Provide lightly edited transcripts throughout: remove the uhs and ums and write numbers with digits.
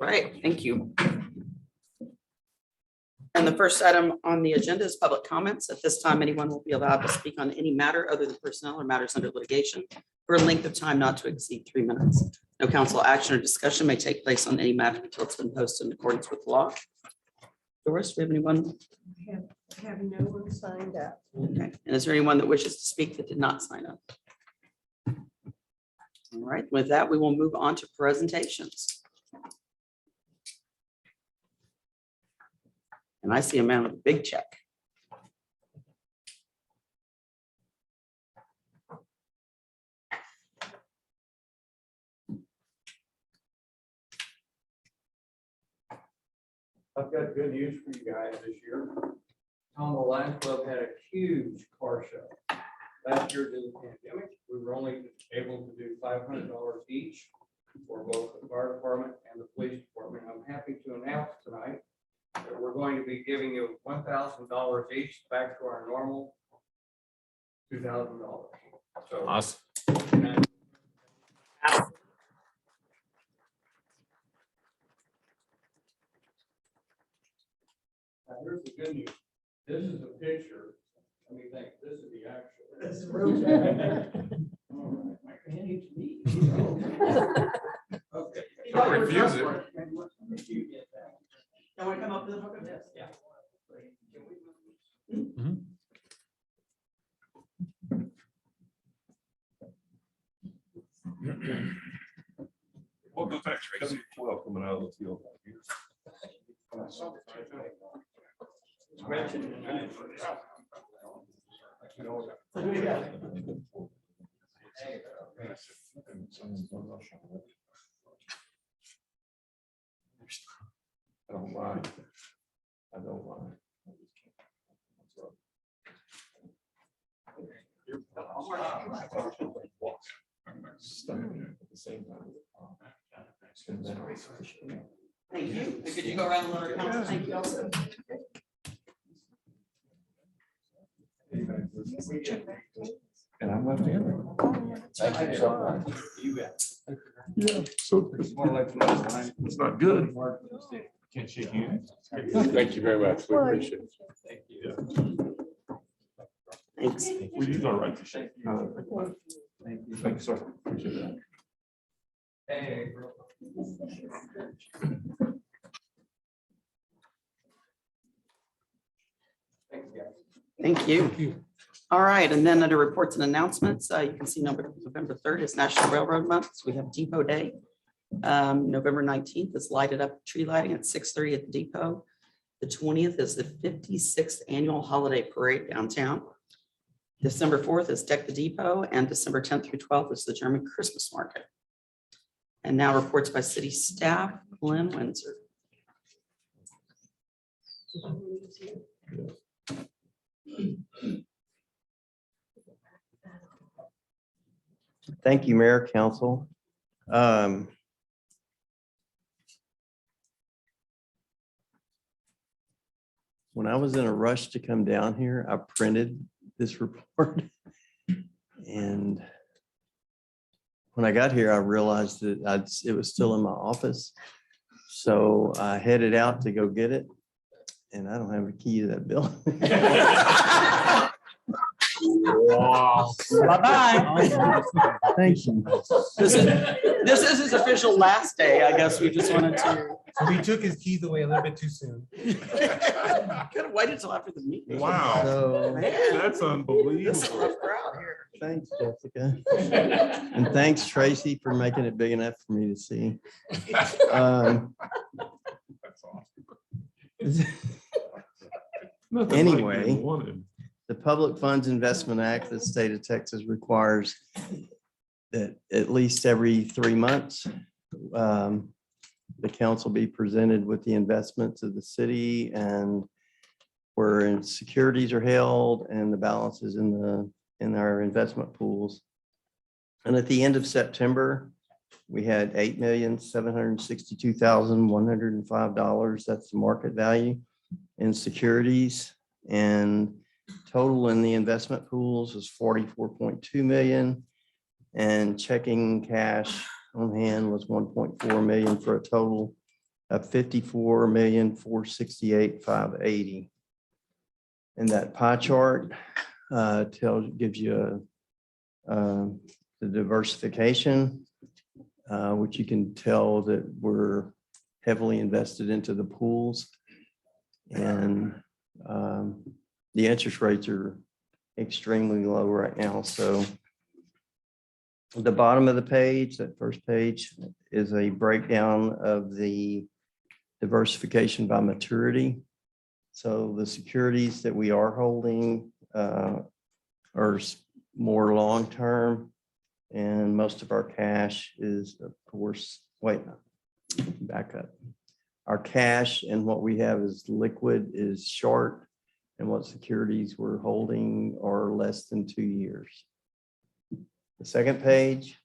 Right, thank you. And the first item on the agenda is public comments. At this time, anyone will be allowed to speak on any matter other than personnel or matters under litigation for a length of time not to exceed 3 minutes. No council action or discussion may take place on any matter until it's been posted in accordance with law. Doris, do we have anyone? Have no one signed up. Okay. And is there anyone that wishes to speak that did not sign up? All right, with that, we will move on to presentations. And I see a man with a big check. I've got good news for you guys this year. Tom, the Lions Club had a huge car show. Last year during the pandemic, we were only able to do $500 each for both the fire department and the police department. I'm happy to announce tonight that we're going to be giving you $1,000 each back to our normal $2,000. So Awesome. now here's the good news. This is a picture. Let me think. This is the actual. This is real bad. All right, my handy's me. Okay. Don't refuse it. Can we come up to the hook of this? Yeah. Welcome back, Tracy. Welcome out of the field. I don't mind. I don't mind. At the same time. Thank you. Could you go around and let our council thank you also? And I'm left-handed. Thank you so much. You bet. Yeah, so It's more like it's not good. Can't shake hands. Thank you very much. We appreciate it. Thank you. Thanks. We use our right to shake. Thank you. Thank you, sir. Appreciate that. Hey, bro. Thanks, guys. Thank you. All right, and then under reports and announcements, you can see November 3rd is National Railroad Month. So we have Depot Day. November 19th is lighted up tree lighting at 6:30 at the depot. The 20th is the 56th annual holiday parade downtown. December 4th is Deck the Depot, and December 10th through 12th is the German Christmas market. And now reports by city staff, Glenn Windsor. Thank you, Mayor, Council. When I was in a rush to come down here, I printed this report. And when I got here, I realized that it was still in my office. So I headed out to go get it. And I don't have a key to that building. Wow. Bye-bye. Thank you. This is his official last day. I guess we just wanted to. We took his keys away a little bit too soon. Could have waited till after the meeting. Wow. So, Man, That's this is a unbelievable. rough crowd here. thanks, Jessica. And thanks, Tracy, for making it big enough for me to see. That's awesome. Nothing like Anyway. being wanted. The Public Funds Investment Act of the state of Texas requires that at least every 3 months, the council be presented with the investments of the city and where securities are held and the balances in our investment pools. And at the end of September, we had $8,762,105. That's the market value in securities, and total in the investment pools was 44.2 million, and checking cash on hand was 1.4 million, for a total of 54,468,580. And that pie chart gives you the diversification, which you can tell that we're heavily invested into the pools. And the interest rates are extremely low right now. So the bottom of the page, that first page, is a breakdown of the diversification by maturity. So the securities that we are holding are more long-term, and most of our cash is, of course, back up. Our cash and what we have is liquid is short, and what securities we're holding are less than 2 years. The second page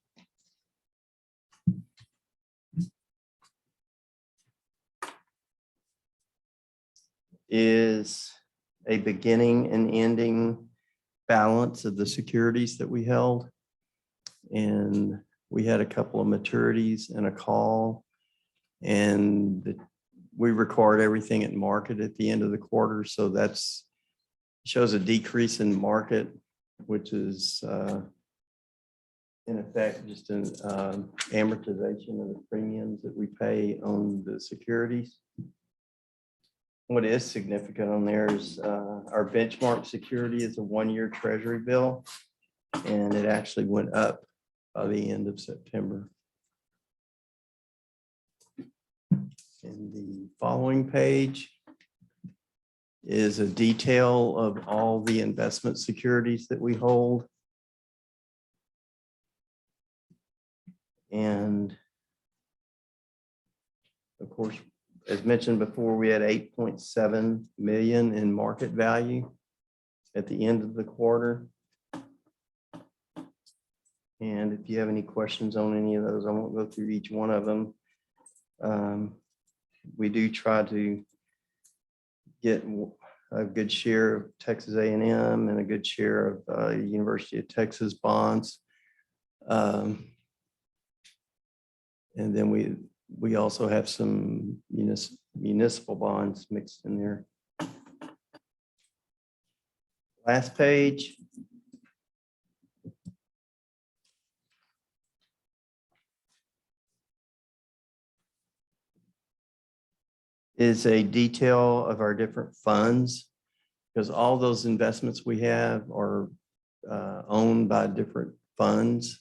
is a beginning and ending balance of the securities that we held. And we had a couple of maturities and a call, and we record everything at market at the end of the quarter. So that's shows a decrease in market, which is in effect just an amortization of the premiums that we pay on the securities. What is significant on there is our benchmark security is a 1-year treasury bill, and it actually went up by the end of September. And the following page is a detail of all the investment securities that we hold. And of course, as mentioned before, we had 8.7 million in market value at the end of the quarter. And if you have any questions on any of those, I won't go through each one of them. We do try to get a good share of Texas A&M and a good share of University of Texas bonds. And then we also have some municipal bonds mixed in there. Last page. Is a detail of our different funds, because all those investments we have are owned by different funds.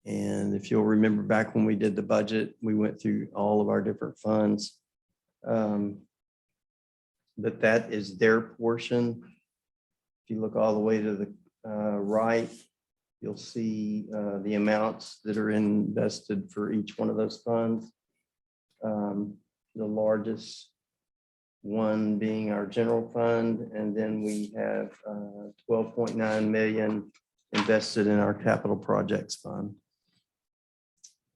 And if you'll remember back when we did the budget, we went through all of our different funds. But that is their portion. If you look all the way to the right, you'll see the amounts that are invested for each one of those funds. The largest one being our general fund, and then we have 12.9 million invested in our capital projects fund.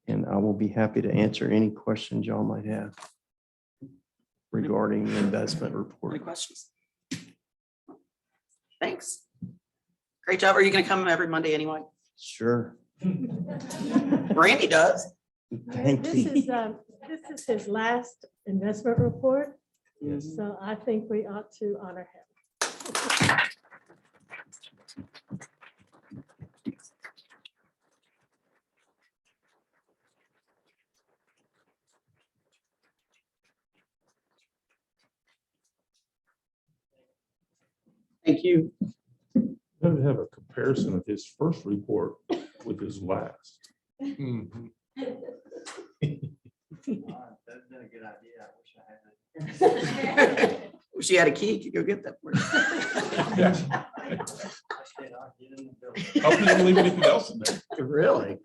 And I will be happy to answer any questions y'all might have regarding the investment Any report. questions? Thanks. Great job. Are you going to come every Monday anyway? Sure. Randy does. Thank you. This is his last investment report, Yes. so I think we ought to honor him. Thank you. Let me have a comparison of his first report with his last. Mhm. That's been a good idea. I wish I had it. Wish you had a key, you could go get that for you. Hope you didn't leave anything else in there. Really?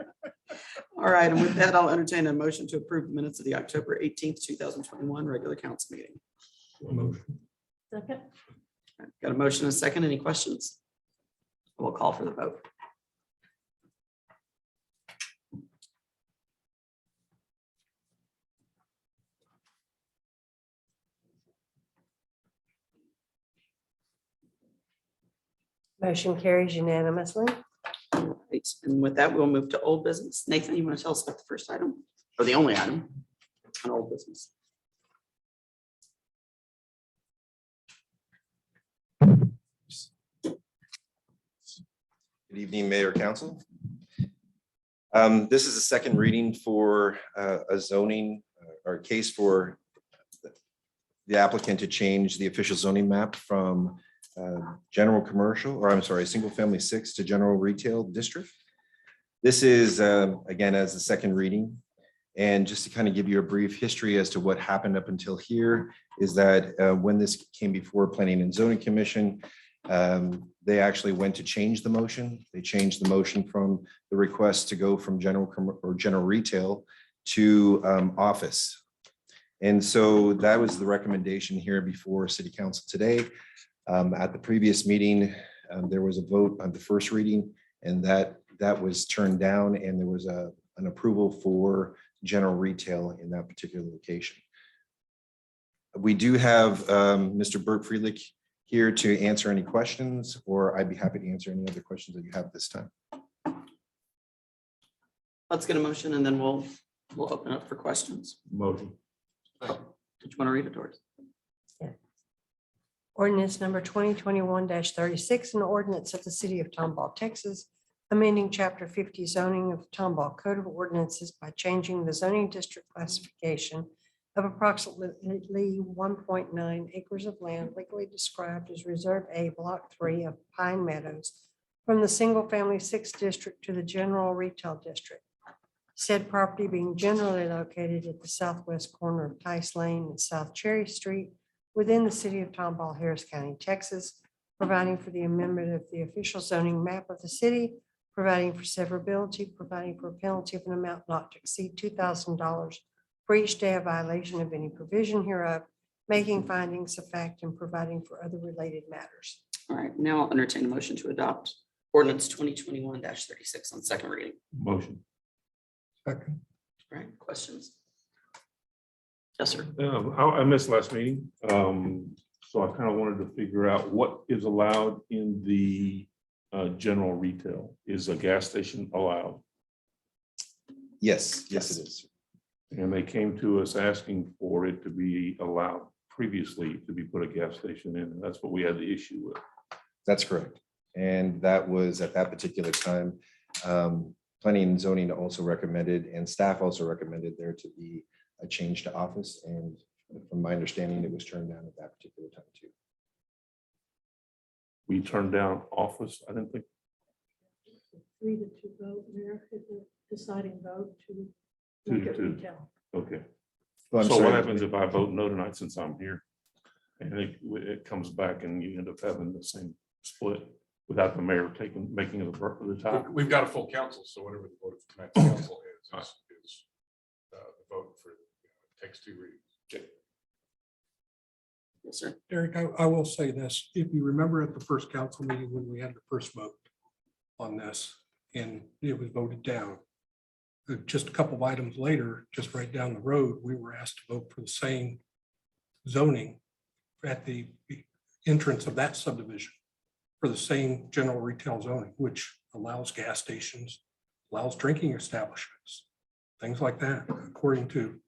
All right, and with that, I'll entertain a motion to approve the minutes of the October 18th, 2021 regular council meeting. Second, Got a motion and a second. Any questions? We'll call for the vote. motion carries unanimously. All right, and with that, we'll move to old business. Nathan, you want to tell us about the first item or the only item? on old business. Good evening, Mayor, Council. This is a second reading for a zoning or case for the applicant to change the official zoning map from general commercial, or I'm sorry, single family 6 to general retail district. This is, again, as the second reading. And just to kind of give you a brief history as to what happened up until here is that when this came before Planning and Zoning Commission, they actually went to change the motion. They changed the motion from the request to go from general retail to office. And so that was the recommendation here before City Council today. At the previous meeting, there was a vote on the first reading, and that was turned down, and there was an approval for general retail in that particular location. We do have Mr. Bert Freelick here to answer any questions, or I'd be happy to answer any other questions that you have this time. Let's get a motion and then we'll open up for questions. Motion. Did you want to read it, Doris? Ordinance number 2021-36, an ordinance of the city of Tomball, Texas, amending chapter 50 zoning of Tomball Code of Ordinances by changing the zoning district classification of approximately 1.9 acres of land legally described as Reserve A, Block 3 of Pine Meadows from the single family 6 district to the general retail district. Said property being generally located at the southwest corner of Tice Lane and South Cherry Street within the city of Tomball, Harris County, Texas, providing for the amendment of the official zoning map of the city, providing for severability, providing for a penalty of an amount not to exceed $2,000 for each day of violation of any provision hereof, making findings of fact and providing for other related matters. All right, now I'll entertain a motion to adopt ordinance 2021-36 on second reading. Motion. Second. All right, questions? Yes, sir. I missed last meeting, so I kind of wanted to figure out what is allowed in the general retail. Is a gas station allowed? Yes, yes, it is. And they came to us asking for it to be allowed previously to be put a gas station in, and that's what we had the issue with. That's correct. And that was at that particular time. Planning and zoning also recommended, and staff also recommended there to be a change to office. And from my understanding, it was turned down at that particular time too. We turned down office. I didn't think, 3-2 vote, Mayor, is a deciding vote to 2 make to it 2. retail. okay. Well, I'm So what sorry. happens if I vote no tonight since I'm here? And it comes back and you end up having the same split without the mayor making it the top? We've got a full council, so whatever the vote of tonight's council is the vote for, takes 2 readings. Yes, sir. Derek, I will say this, if you remember at the first council meeting when we had the first vote on this and it was voted down, just a couple of items later, just right down the road, we were asked to vote for the same zoning at the entrance of that subdivision for the same general retail zoning, which allows gas stations, allows drinking establishments, things like that, according to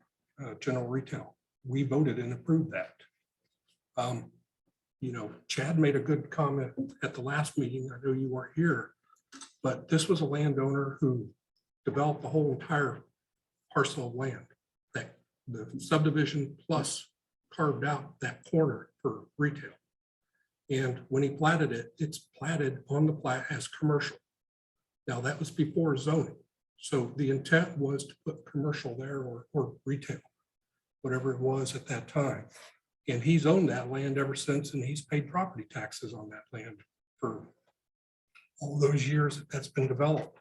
general retail. We voted and approved that. Chad made a good comment at the last meeting. I know you weren't here, but this was a landowner who developed the whole entire parcel of land, that the subdivision plus carved out that corner for retail. And when he platted it, it's platted on the plat as commercial. Now that was before zoning. So the intent was to put commercial there or retail, whatever it was at that time. And he's owned that land ever since, and he's paid property taxes on that land for all those years that that's been developed.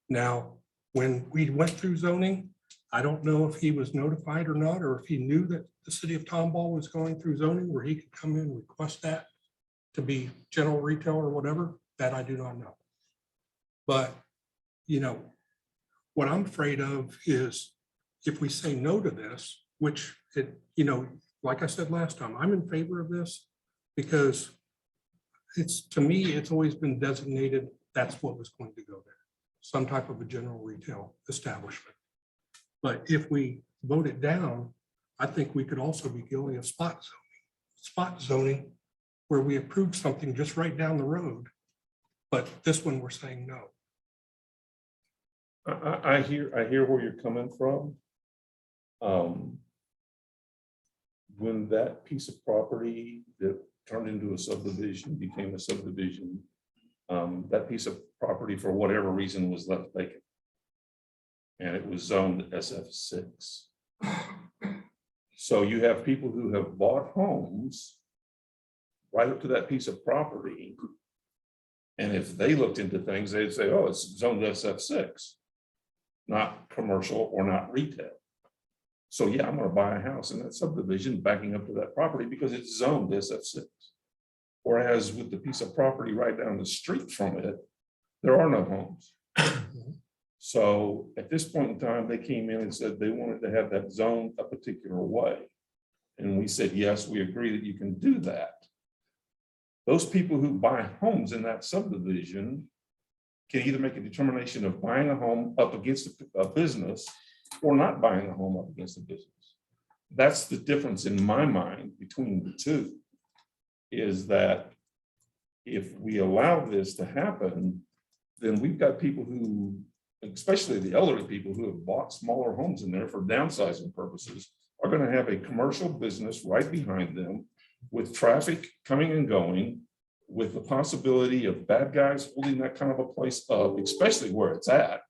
Now, when we went through zoning, I don't know if he was notified or not, or if he knew that the city of Tomball was going through zoning where he could come in and request that to be general retail or whatever, that I do not know. But, what I'm afraid of is if we say no to this, which like I said last time, I'm in favor of this because to me, it's always been designated, that's what was going to go there, some type of a general retail establishment. But if we vote it down, I think we could also be guilty of spot zoning, where we approve something just right down the road. But this one, we're saying no. I hear where you're coming from. When that piece of property that turned into a subdivision became a subdivision, that piece of property, for whatever reason, was left vacant. And it was zoned SF6. So you have people who have bought homes right up to that piece of property. And if they looked into things, they'd say, oh, it's zoned SF6, not commercial or not retail. So yeah, I'm gonna buy a house in that subdivision backing up to that property because it's zoned SF6. Whereas with the piece of property right down the street from it, there are no homes. So at this point in time, they came in and said they wanted to have that zone a particular way. And we said, yes, we agree that you can do that. Those people who buy homes in that subdivision can either make a determination of buying a home up against a business or not buying a home up against a business. That's the difference in my mind between the two, is that if we allow this to happen, then we've got people who, especially the elderly people who have bought smaller homes in there for downsizing purposes, are going to have a commercial business right behind them with traffic coming and going, with the possibility of bad guys holding that kind of a place up, especially where it's at,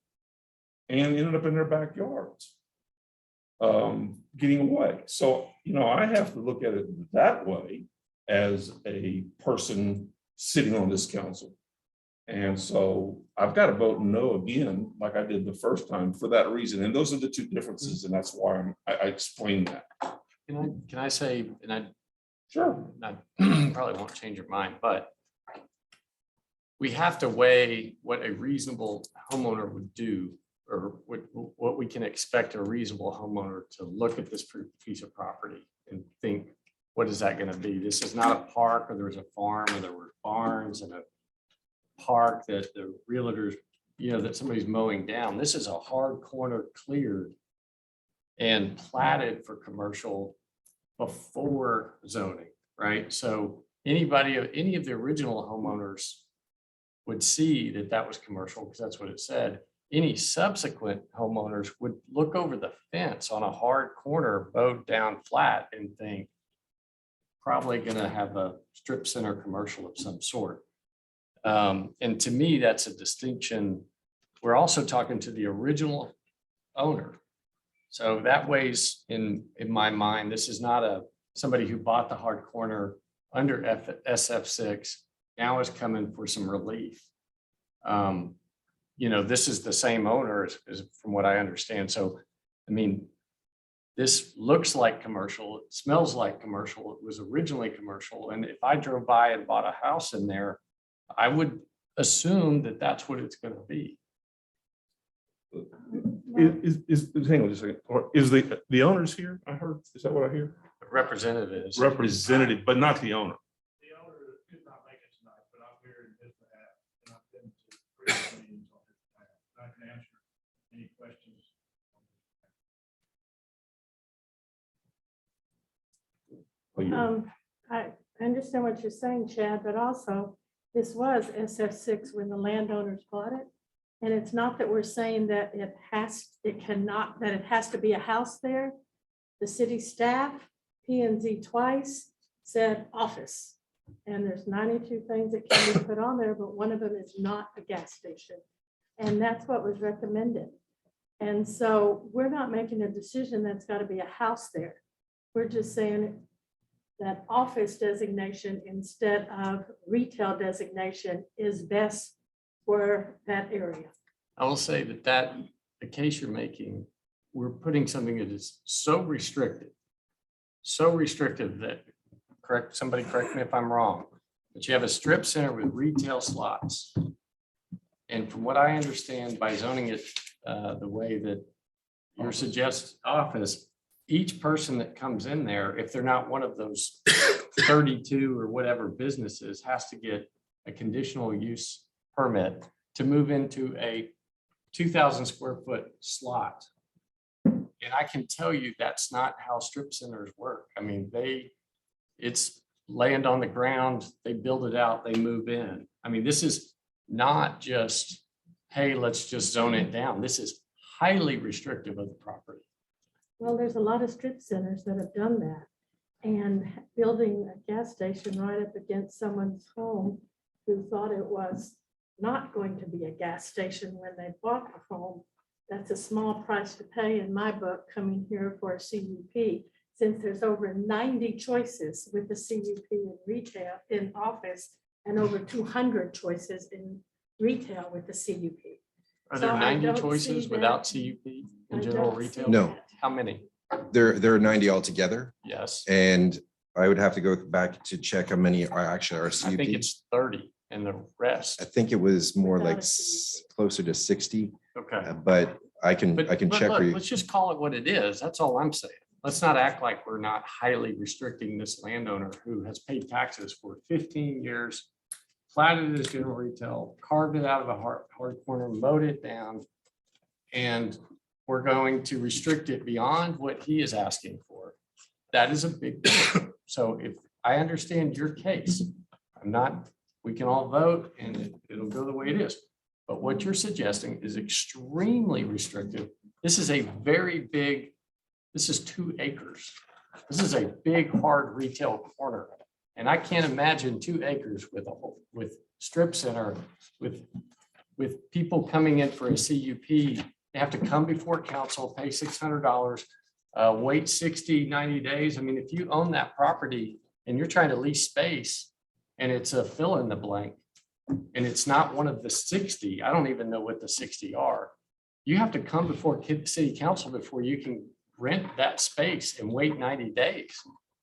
and ended up in their backyards, getting away. So, you know, I have to look at it that way as a person sitting on this council. And so I've got to vote no again, like I did the first time, for that reason. And those are the two differences, and that's why I explained that. Can I say, and I Sure. probably won't change your mind, but we have to weigh what a reasonable homeowner would do, or what we can expect a reasonable homeowner to look at this piece of property and think, what is that going to be? This is not a park, or there was a farm, or there were barns and a park that the realtors, you know, that somebody's mowing down. This is a hard corner cleared and platted for commercial before zoning, right? So anybody, any of the original homeowners would see that that was commercial, because that's what it said. Any subsequent homeowners would look over the fence on a hard corner, bowed down flat, and think, probably gonna have a strip center commercial of some sort. And to me, that's a distinction. We're also talking to the original owner. So that weighs in my mind. This is not somebody who bought the hard corner under SF6 now is coming for some relief. You know, this is the same owner as from what I understand. So, I mean, this looks like commercial, it smells like commercial, it was originally commercial. And if I drove by and bought a house in there, I would assume that that's what it's going to be. Hang on just a second. Or is the owners here? I heard, is that what I hear? Representative is. Representative, but not the owner. The owner could not make it tonight, but I'm here in his behalf, and I've been to previous meetings on his behalf. I can answer any questions. I understand what you're saying, Chad, but also this was SF6 when the landowners bought it. And it's not that we're saying that it has to be a house there. The city staff, P and Z twice, said office. And there's 92 things that can be put on there, but one of them is not a gas station. And that's what was recommended. And so we're not making a decision that's got to be a house there. We're just saying that office designation instead of retail designation is best for that area. I will say that the case you're making, we're putting something that is so restrictive that, somebody correct me if I'm wrong, but you have a strip center with retail slots. And from what I understand, by zoning it the way that you're suggesting office, each person that comes in there, if they're not one of those 32 or whatever businesses, has to get a conditional use permit to move into a 2,000 square foot slot. And And I can tell you that's not how strip centers work. I mean, it's land on the ground, they build it out, they move in. I mean, this is not just, hey, let's just zone it down. This is highly restrictive of the property. Well, there's a lot of strip centers that have done that. And building a gas station right up against someone's home who thought it was not going to be a gas station when they bought the home. That's a small price to pay in my book, coming here for a CUP, since there's over 90 choices with the CUP in retail, in office, and over 200 choices in retail with the CUP. Are So there I 90 don't choices see without that- CUP I in general don't see retail? No. that. How many? There are 90 altogether, Yes, and I would have to go back to check how many are actually are I think CUP. it's 30 and the rest. I think it was more Without like a CUP. closer to 60, Okay. but I can But check look, for you. let's just call it what it is. That's all I'm saying. Let's not act like we're not highly restricting this landowner who has paid taxes for 15 years, platted it as general retail, carved it out of a hard corner, mowed it down. And we're going to restrict it beyond what he is asking for. That is a big deal. So if I understand your case, we can all vote and it'll go the way it is. But what you're suggesting is extremely restrictive. This is a very big, this is 2 acres. This is a big, hard retail corner. And I can't imagine 2 acres with strip center, with people coming in for a CUP. They have to come before council, pay $600, wait 60, 90 days. I mean, if you own that property and you're trying to lease space and it's a fill in the blank, and it's not one of the 60, I don't even know what the 60 are. You have to come before city council before you can rent that space and wait 90 days.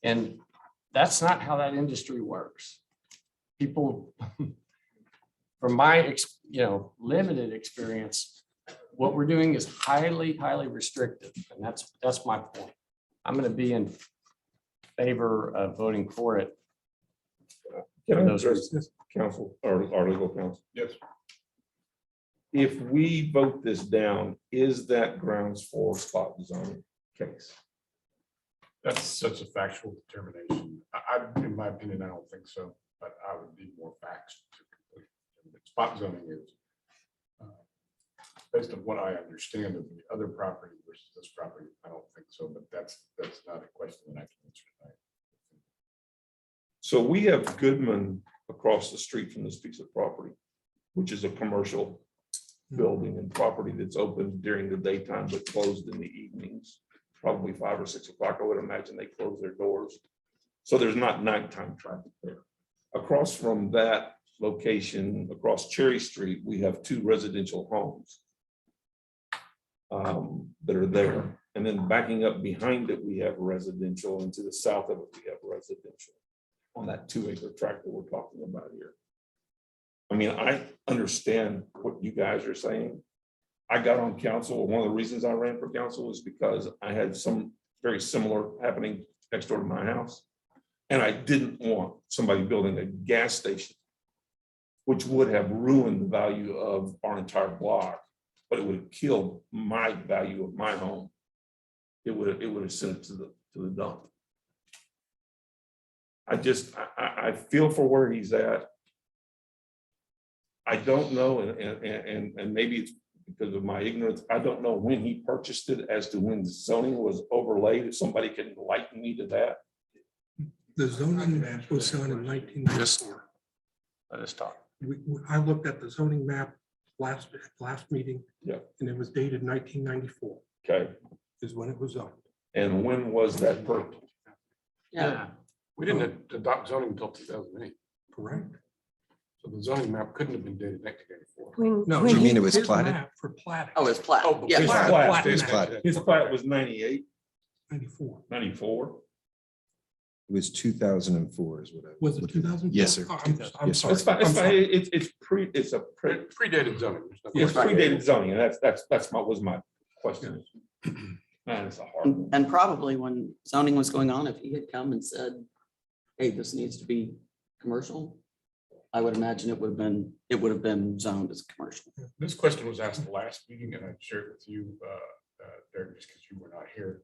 And that's not how that industry works. People, from my, limited experience, what we're doing is highly, highly restrictive. And that's my point. I'm going to be in favor of voting for it. Can I For those address this, council, or our legal counsel? Yes. If we vote this down, is that grounds for spot zoning case? That's such a factual determination. In my opinion, I don't think so, but I would need more facts to complete. Spot zoning is based on what I understand of the other property versus this property. I don't think so, but that's not a question that I can answer tonight. So we have Goodman across the street from this piece of property, which is a commercial building and property that's open during the daytime but closed in the evenings, probably 5 or 6 o'clock. I would imagine they close their doors. So there's not nighttime traffic there. Across from that location, across Cherry Street, we have 2 residential homes that are there. And then backing up behind it, we have residential, and to the south of it, we have residential on that 2-acre tract that we're talking about here. I mean, I understand what you guys are saying. I got on council. One of the reasons I ran for council was because I had some very similar happening next door to my house. And I didn't want somebody building a gas station, which would have ruined the value of our entire block, but it would have killed my value of my home. It would have sent it to the dump. I feel for where he's at. I don't know, and maybe it's because of my ignorance, I don't know when he purchased it as to when the zoning was overlaid. If somebody can enlighten me to that. The zoning was done in 1994. Let us talk. I looked at the zoning map last meeting. Yeah. And it was dated 1994 Okay, is when it was zoned. and when was that purchased? Yeah, We didn't adopt zoning until 2008. Correct? So the zoning map couldn't have been dated 1984. No. What do you mean it was his platted? map For platting. oh, it's plat. Oh, Yeah, His Plat. plat, His plat. his plat was 98, 94. 94. It was 2004 is what I. Was it 2000? Yes, sir. I'm Yes, sir. sorry. It's fine, it's I'm fine. sorry. It's a Predated zoning. There's no it's question. predated zoning, and was my question. Man, it's a hard one. and probably when zoning was going on, if he had come and said, hey, this needs to be commercial, I would imagine it would have been zoned as commercial. This question was asked the last meeting, and I shared with you, Derek, just because you were not here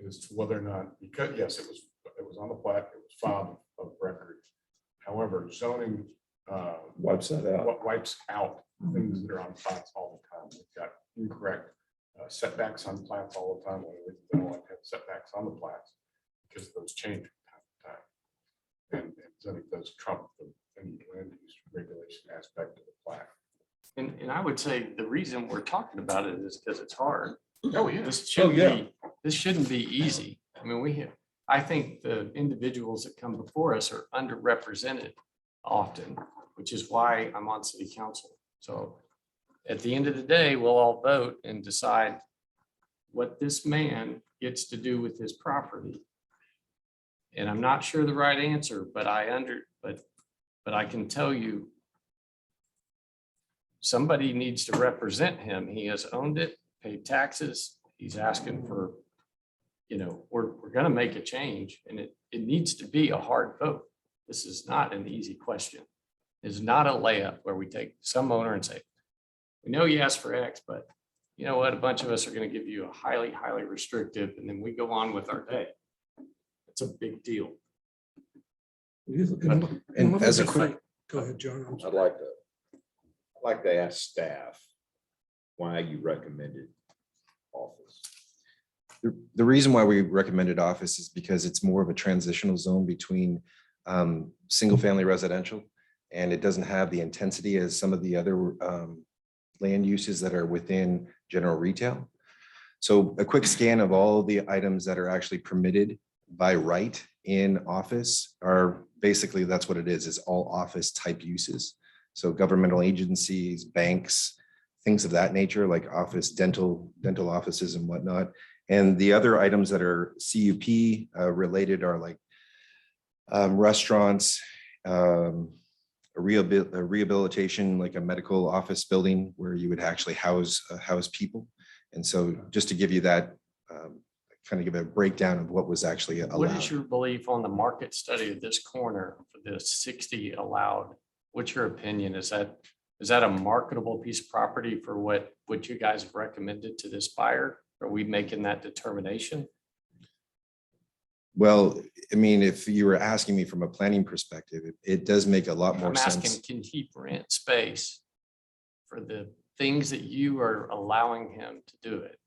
as to whether or not, because, yes, it was on the plat, it was filed of record. However, zoning Wipes that out. wipes out things that are on plats all the time. We've got incorrect setbacks on plats all the time. When we don't like to have setbacks on the plats because those change from time to time. And zoning does trump the land use regulation aspect of the plat. And I would say the reason we're talking about it is because it's hard. Oh, yeah. This shouldn't yeah. be, this shouldn't be easy. I mean, I think the individuals that come before us are underrepresented often, which is why I'm on city council. So at the end of the day, we'll all vote and decide what this man gets to do with his property. And I'm not sure the right answer, but but I can tell you somebody needs to represent him. He has owned it, paid taxes. He's asking for, we're going to make a change, and it needs to be a hard vote. This is not an easy question. It's not a layup where we take some owner and say, we know you asked for X, but you know what? A bunch of us are going to give you a highly, highly restrictive, and then we go on with our day. It's a big deal. And as a quick, Go ahead, John. I'm sorry. I'd like to ask staff why you recommended office. the reason why we recommended office is because it's more of a transitional zone between single family residential, and it doesn't have the intensity as some of the other land uses that are within general retail. So a quick scan of all the items that are actually permitted by right in office are basically, that's what it is all office type uses. So governmental agencies, banks, things of that nature, like office, dental offices and whatnot. And the other items that are CUP related are like restaurants, a rehabilitation, like a medical office building where you would actually house people. And so just to give you that, kind of give a breakdown of what was actually allowed. What is your belief on the market study of this corner for the 60 allowed? What's your opinion? Is that a marketable piece of property for what you guys have recommended to this buyer? Are we making that determination? Well, I mean, if you were asking me from a planning perspective, it does make a lot more I'm sense. asking, can he rent space for the things that you are allowing him to do it?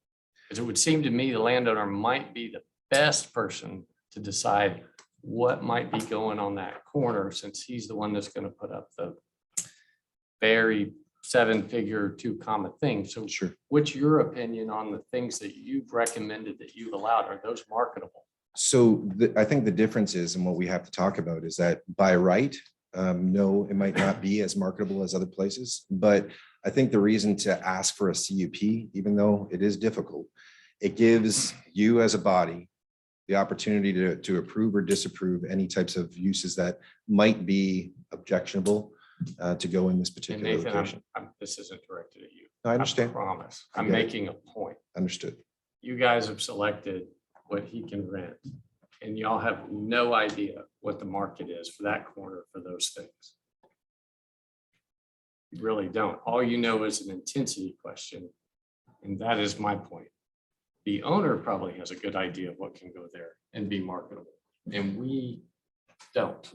Because it would seem to me the landowner might be the best person to decide what might be going on that corner, since he's the one that's going to put up the very 7-figure 2 comma thing. So Sure. what's your opinion on the things that you've recommended that you've allowed? Are those marketable? So I think the difference is, and what we have to talk about is that by right, no, it might not be as marketable as other places, but I think the reason to ask for a CUP, even though it is difficult, it gives you as a body the opportunity to approve or disapprove any types of uses that might be objectionable to go in this And particular Nathan, location. this isn't directed at you. I understand. Promise. I'm Okay. making a point. Understood. You guys have selected what he can rent, and y'all have no idea what the market is for that corner for those things. You really don't. All you know is an intensity question, and that is my point. The owner probably has a good idea of what can go there and be marketable, and we don't.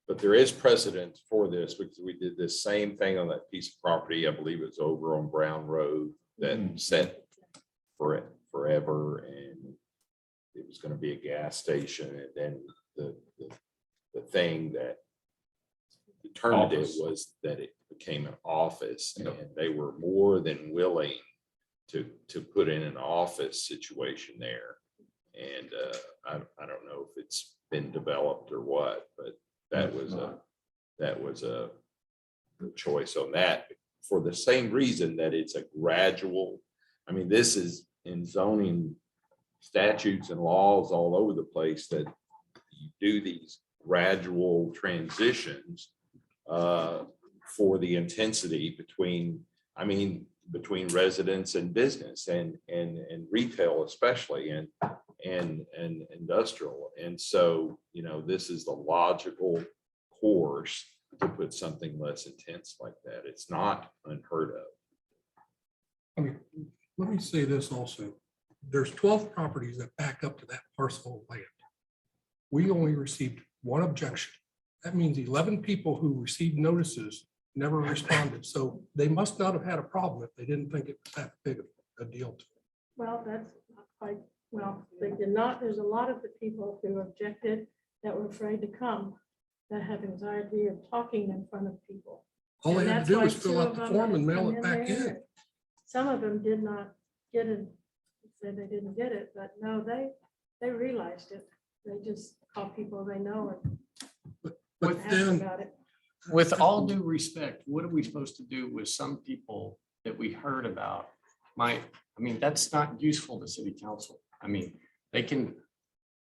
But there is precedent for this, because we did this same thing on that piece of property. I believe it's over on Brown Road that set for it forever, and it was going to be a gas station. And then the thing that determined it Office. was that it became an office, Yep. and they were more than willing to put in an office situation there. And I don't know if it's been developed or what, but that was a choice on that for the same reason that it's a gradual. I mean, this is in zoning statutes and laws all over the place that you do these gradual transitions for the intensity between residents and business and retail especially and industrial. And so, this is the logical course to put something less intense like that. It's not unheard of. Let me say this also. there's 12 properties that back up to that parcel of land. We only received one objection. That means 11 people who received notices never responded. So they must not have had a problem if they didn't think it was that big of a deal. Well, that's not quite, well, they did not, there's a lot of the people who objected that were afraid to come, that have anxiety of talking in front of people. All they And had that's to do why was fill two out of the them form and had mail come it back there. in. Some of them did not get it, said they didn't get it, but no, they realized it. They just call people they know But and ask then, about it. With all due respect, what are we supposed to do with some people that we heard about? I mean, that's not useful to city council. I mean, they can,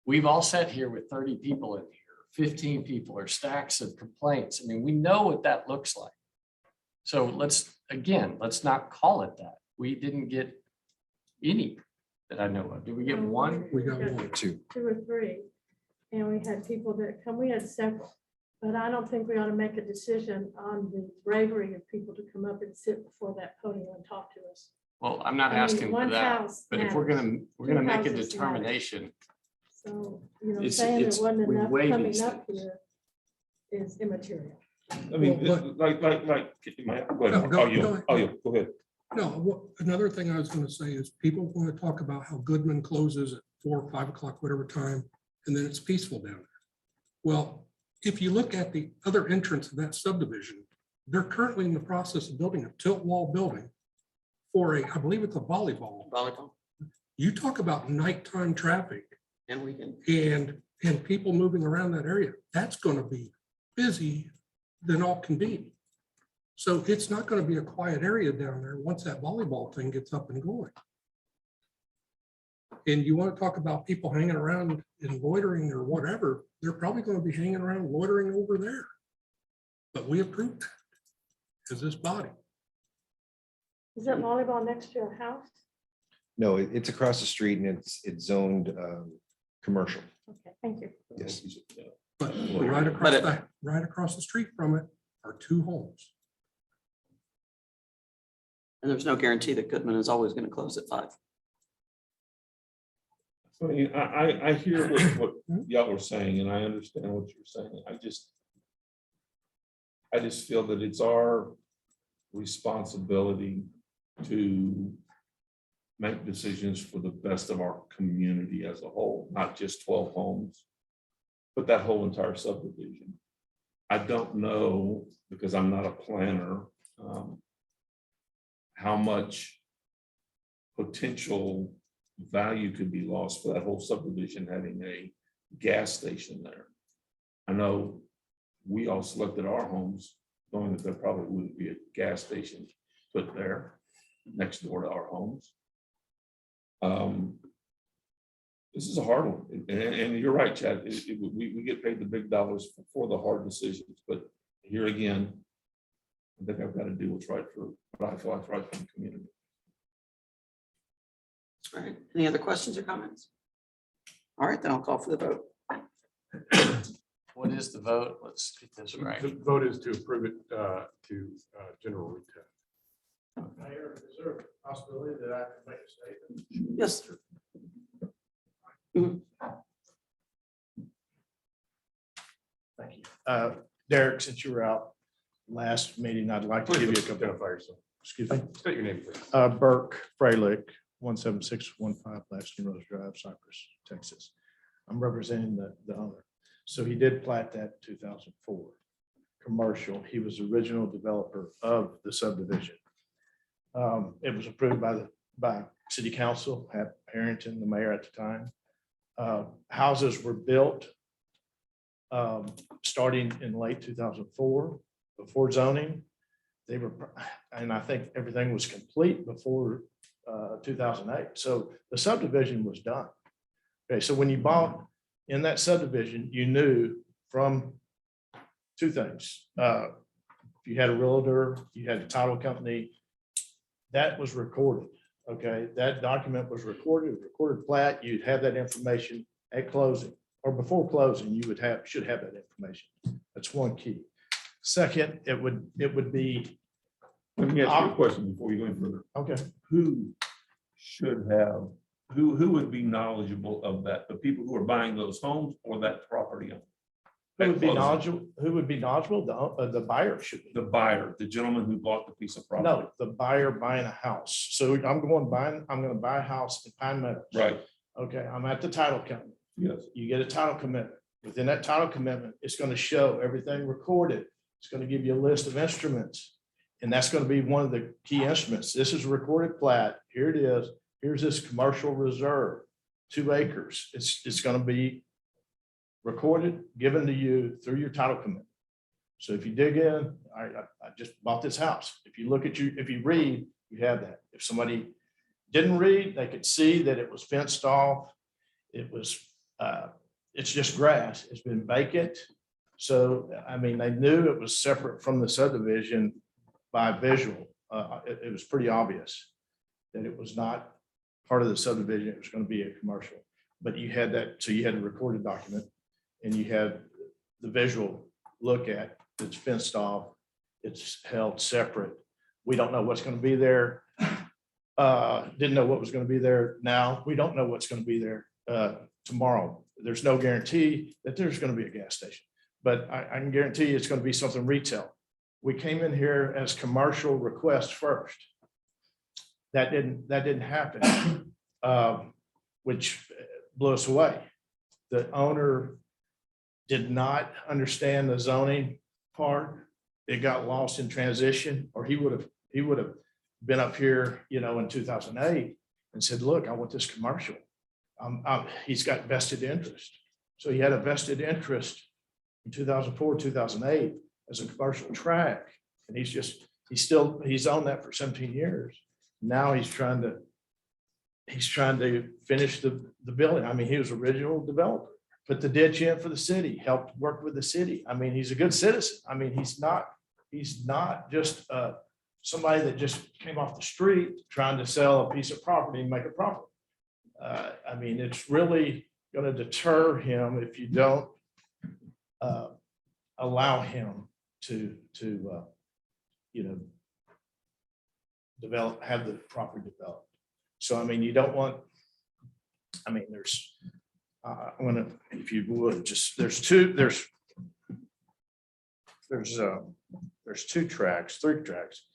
we've all sat here with 30 people in here, 15 people or stacks of complaints. I mean, we know what that looks like. So let's not call it that. We didn't get any that I know of. Did we get one? we got one. Two. 2 or 3. And we had people that come, we had several. But I don't think we ought to make a decision on the bravery of people to come up and sit before that podium and talk to us. Well, I'm not I mean, asking for one that, house but if we're matters. gonna Two make a houses matter. determination, So, you know, It's- saying there it's- wasn't we enough weigh coming these up things. here is immaterial. I mean, Well, go ahead. No, go ahead. Go ahead. No, another thing I was going to say is people want to talk about how Goodman closes at 4 or 5 o'clock, whatever time, and then it's peaceful down there. Well, if you look at the other entrance of that subdivision, they're currently in the process of building a tilt wall building for I believe it's a volleyball. Volleyball, You talk about nighttime traffic and we can, and people moving around that area, that's going to be busy than all can be. So it's not going to be a quiet area down there once that volleyball thing gets up and going. And you want to talk about people hanging around and loitering or whatever, they're probably going to be hanging around loitering over there. But we approved as this body. Is that volleyball next to your house? No, it's across the street and it's zoned commercial. Okay, thank you. Yes. But right across the street from it are 2 homes. and there's no guarantee that Goodman is always going to close at 5. I mean, I hear what y'all are saying, and I understand what you're saying. I just feel that it's our responsibility to make decisions for the best of our community as a whole, not just 12 homes, but that whole entire subdivision. I don't know, because I'm not a planner, how much potential value could be lost for that whole subdivision having a gas station there. I know we all selected our homes knowing that there probably wouldn't be a gas station put there next door to our homes. This is a hard one, and you're right, Chad. We get paid the big dollars for the hard decisions, but here again, I think I've got to do what's right for what I feel like is right for the community. All right, any other questions or comments? All right, then I'll call for the vote. what is the vote? Let's get this right. The vote is to approve it to general retail. Mayor, is there a possibility that I can make a statement? Yes, sir. Thank you. Derek, since you were out last meeting, I'd like to give you a couple. Identify yourself. Excuse me. State your name, please. Burke Freilich, 17615 Blasting Rose Drive, Cypress, Texas. I'm representing the owner. So he did plat that in 2004. Commercial. He was the original developer of the subdivision. It was approved by city council at Harrington, the mayor at the time. Houses were built starting in late 2004, before zoning. They were, and I think everything was complete before 2008. So the subdivision was done. Okay, so when you bought in that subdivision, you knew from 2 things. If you had a realtor, you had a title company, that was recorded. Okay, that document was recorded plat. You'd have that information at closing or before closing. You should have that information. That's one key. Second, it would be Let me ask you a question before you go any further. okay. Who should have who would be knowledgeable of that? The people who are buying those homes or that property owner? Who would be That closing. knowledgeable? Who would be knowledgeable? The buyer should be. The buyer, the gentleman who bought the piece of property. No, the buyer buying a house. So I'm gonna buy a house in Pine Meadows. Right, Okay, I'm at the title company. yes. You get a title commitment. Within that title commitment, it's going to show everything recorded. It's going to give you a list of instruments. And that's going to be one of the key instruments. This is a recorded plat. Here it is. Here's this commercial reserve, 2 acres. It's going to be recorded, given to you through your title commitment. So if you dig in, I just bought this house. If you look at if you read, you have that. If somebody didn't read, they could see that it was fenced off. It was, it's just grass. It's been vacant. So, I mean, they knew it was separate from the subdivision by visual. It was pretty obvious that it was not part of the subdivision. It was going to be a commercial. But you had that, so you had a recorded document and you had the visual look at, it's fenced off, it's held separate. We don't know what's going to be there. Didn't know what was going to be there. Now, we don't know what's going to be there tomorrow. There's no guarantee that there's going to be a gas station, but I can guarantee you it's going to be something retail. We came in here as commercial request first. That didn't happen, which blew us away. The owner did not understand the zoning part. It got lost in transition, or he would have been up here, in 2008 and said, look, I want this commercial. He's got vested interest. So he had a vested interest in 2004, 2008 as a commercial track. And he's owned that for 17 years. Now he's trying to finish the building. I mean, he was original developer, put the ditch in for the city, helped work with the city. I mean, he's a good citizen. I mean, he's not just somebody that just came off the street trying to sell a piece of property and make a profit. I mean, it's really going to deter him if you don't allow him to have the property developed. So, I mean, you don't want, I want to, if you would, just, there's 2 tracks, 3 tracks.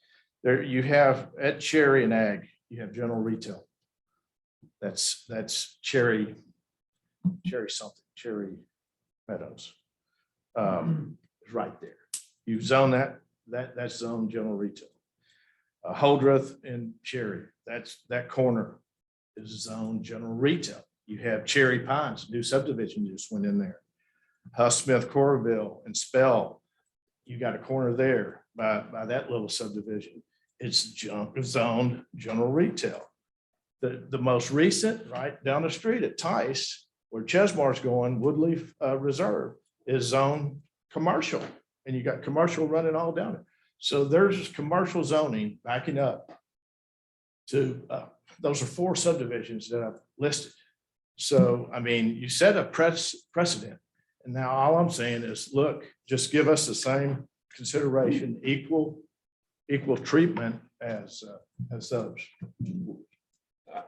There you have at Cherry and Ag, you have general retail. That's Cherry Meadows. It's right there. You zone that's zone general retail. Holdreth and Cherry, that corner is zone general retail. You have Cherry Pines, new subdivision just went in there. Huss Smith, Coralville and Spell, you got a corner there by that little subdivision. It's zoned general retail. The most recent, right down the street at Tice, where Chesmar's going, Woodleaf Reserve is zoned commercial. And you got commercial running all down it. So there's commercial zoning backing up to, those are 4 subdivisions that I've listed. So, I mean, you set a precedent. And now all I'm saying is, look, just give us the same consideration, equal treatment as those.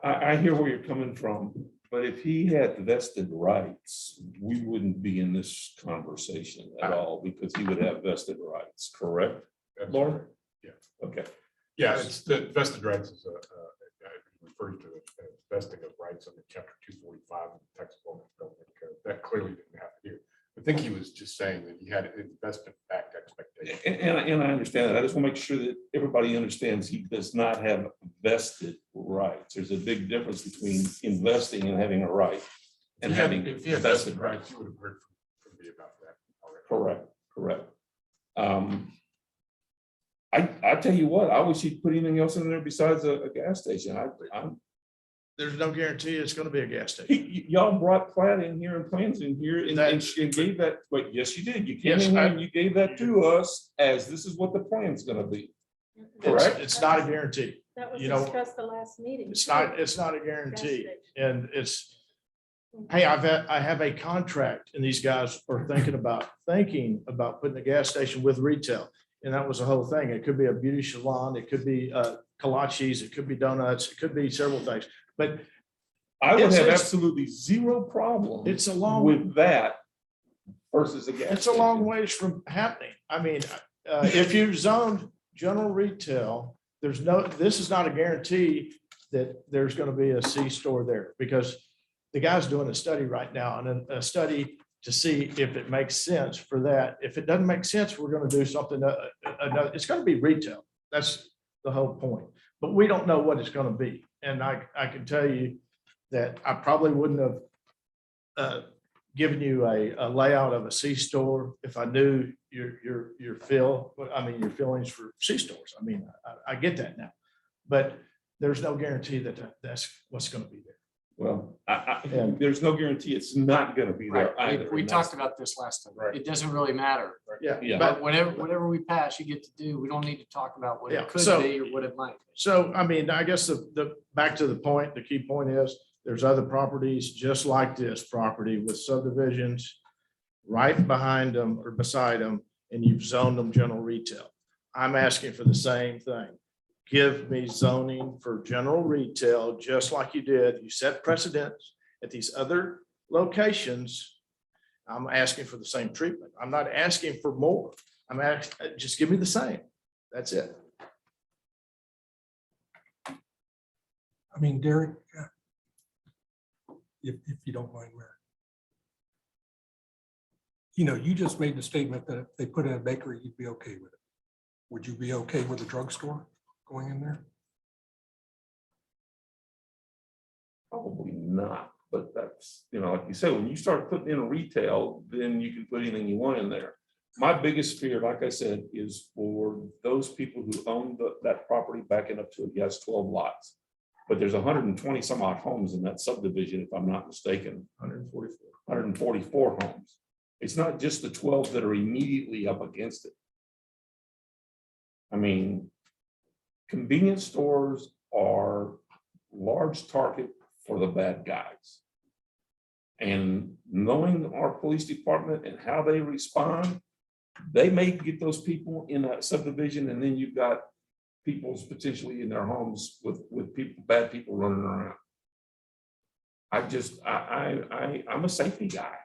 I hear where you're coming from, but if he had vested rights, we wouldn't be in this conversation at all because he would have vested rights, correct? Lauren? Yeah. Okay. Yeah, it's the vested rights is refers to as vesting of rights under chapter 245 of the Texas Government Code. That clearly didn't happen here. I think he was just saying that he had investment backed expectations. And I understand that. I just want to make sure that everybody understands he does not have vested rights. There's a big difference between investing and having a right and having If he had vested rights, you would have heard from me about that already. Correct. I tell you what, I wish he'd put anything else in there besides a gas station. There's no guarantee it's going to be a gas station. Y'all brought plat in here and plans in here and gave that, wait, yes, you did. You came in here and you gave that to us as this is what the plan's gonna be. Correct? It's not a guarantee. That was You know, discussed the last meeting. It's not a guarantee. Gas And hey, I have a contract and these guys are thinking about putting a gas station with retail. And that was the whole thing. It could be a beauty salon. It could be kolaches. It could be donuts. It could be several things. But I would have It's- absolutely zero problem It's a long, with that versus a gas. it's a long station. ways from happening. I mean, if you zoned general retail, this is not a guarantee that there's going to be a C store there, because the guy's doing a study right now, and a study to see if it makes sense for that. If it doesn't make sense, we're going to do something, another, it's going to be retail. That's the whole point. But we don't know what it's going to be. And I can tell you that I probably wouldn't have given you a layout of a C store if I knew your feelings for C stores. I mean, I get that now, but there's no guarantee that that's what's going to be there. Well, there's no guarantee it's not gonna be there Right, either. we and talked that's- about this last time. Right. It doesn't really matter. Yeah. Yeah. But But whatever we pass, you get to do. We don't need to talk about what Yeah, it could so- be or what it might. be. so, I mean, I guess back to the point, the key point is there's other properties just like this property with subdivisions right behind them or beside them, and you've zoned them general retail. I'm asking for the same thing. Give me zoning for general retail, just like you did. You set precedents at these other locations. I'm asking for the same treatment. I'm not asking for more. I'm asking, just give me the same. That's it. I mean, Derek, if you don't mind, Mayor. You know, you just made the statement that if they put in a bakery, you'd be okay with it. Would you be okay with a drugstore going in there? Probably not, but that's, like you said, when you start putting in retail, then you can put anything you want in there. My biggest fear, like I said, is for those people who own that property backing up to it. Yes, 12 lots. But there's 120 some odd homes in that subdivision, if I'm not mistaken. 144 homes. It's not just the 12 that are immediately up against it. I mean, convenience stores are large target for the bad guys. And knowing our police department and how they respond, they may get those people in that subdivision, and then you've got people's potentially in their homes with people, bad people running around. I'm a safety guy.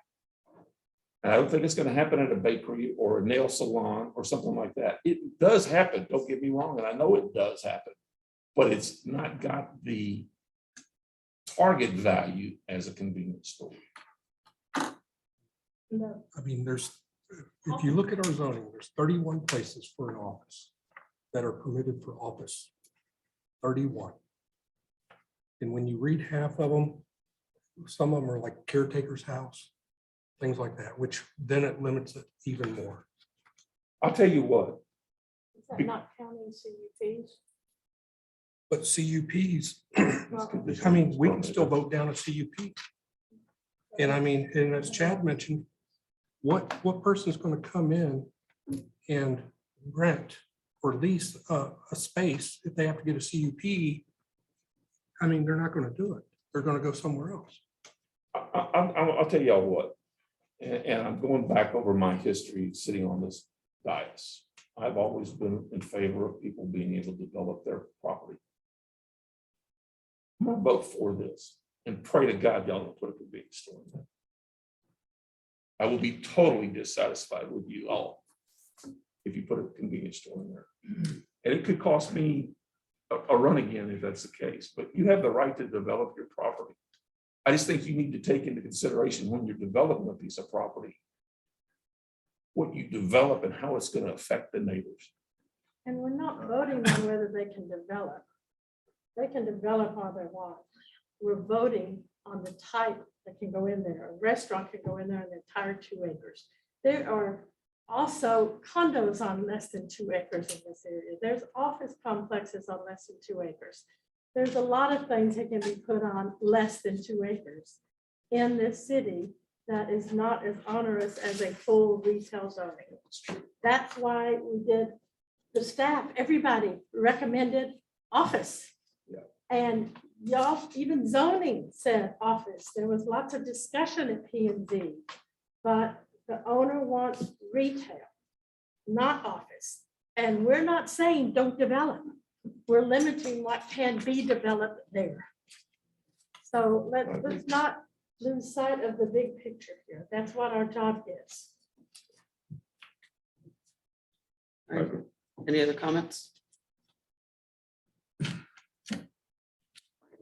And I don't think it's going to happen at a bakery or a nail salon or something like that. It does happen, don't get me wrong, and I know it does happen, but it's not got the target value as a convenience store. No. I mean, if you look at our zoning, there's 31 places for an office that are permitted for office. 31. And when you read half of them, some of them are like caretaker's house, things like that, which then it limits it even more. I'll tell you what, Is that not counting CUPs? But CUPs, I mean, we can still vote down a CUP. And I mean, and as Chad mentioned, what person is going to come in and rent or lease a space if they have to get a CUP? I mean, they're not going to do it. They're going to go somewhere else. I'll tell y'all what, and I'm going back over my history sitting on this dais. I've always been in favor of people being able to develop their property. I'm gonna vote for this and pray to God y'all don't put a convenience store in there. I will be totally dissatisfied with you all if you put a convenience store in there. And it could cost me a run again if that's the case, but you have the right to develop your property. I just think you need to take into consideration when you're developing a piece of property, what you develop and how it's going to affect the neighbors. And we're not voting on whether they can develop. They can develop all they want. We're voting on the type that can go in there. A restaurant can go in there an entire 2 acres. There are also condos on less than 2 acres in this area. There's office complexes on less than 2 acres. There's a lot of things that can be put on less than 2 acres in this city that is not as onerous as a full retail zoning. That's why we did, the staff, everybody recommended office. Yeah. And y'all, even zoning said office. There was lots of discussion at P&Z, but the owner wants retail, not office. And we're not saying don't develop. We're limiting what can be developed there. So let's not lose sight of the big picture here. That's what our job is. All right. Any other comments?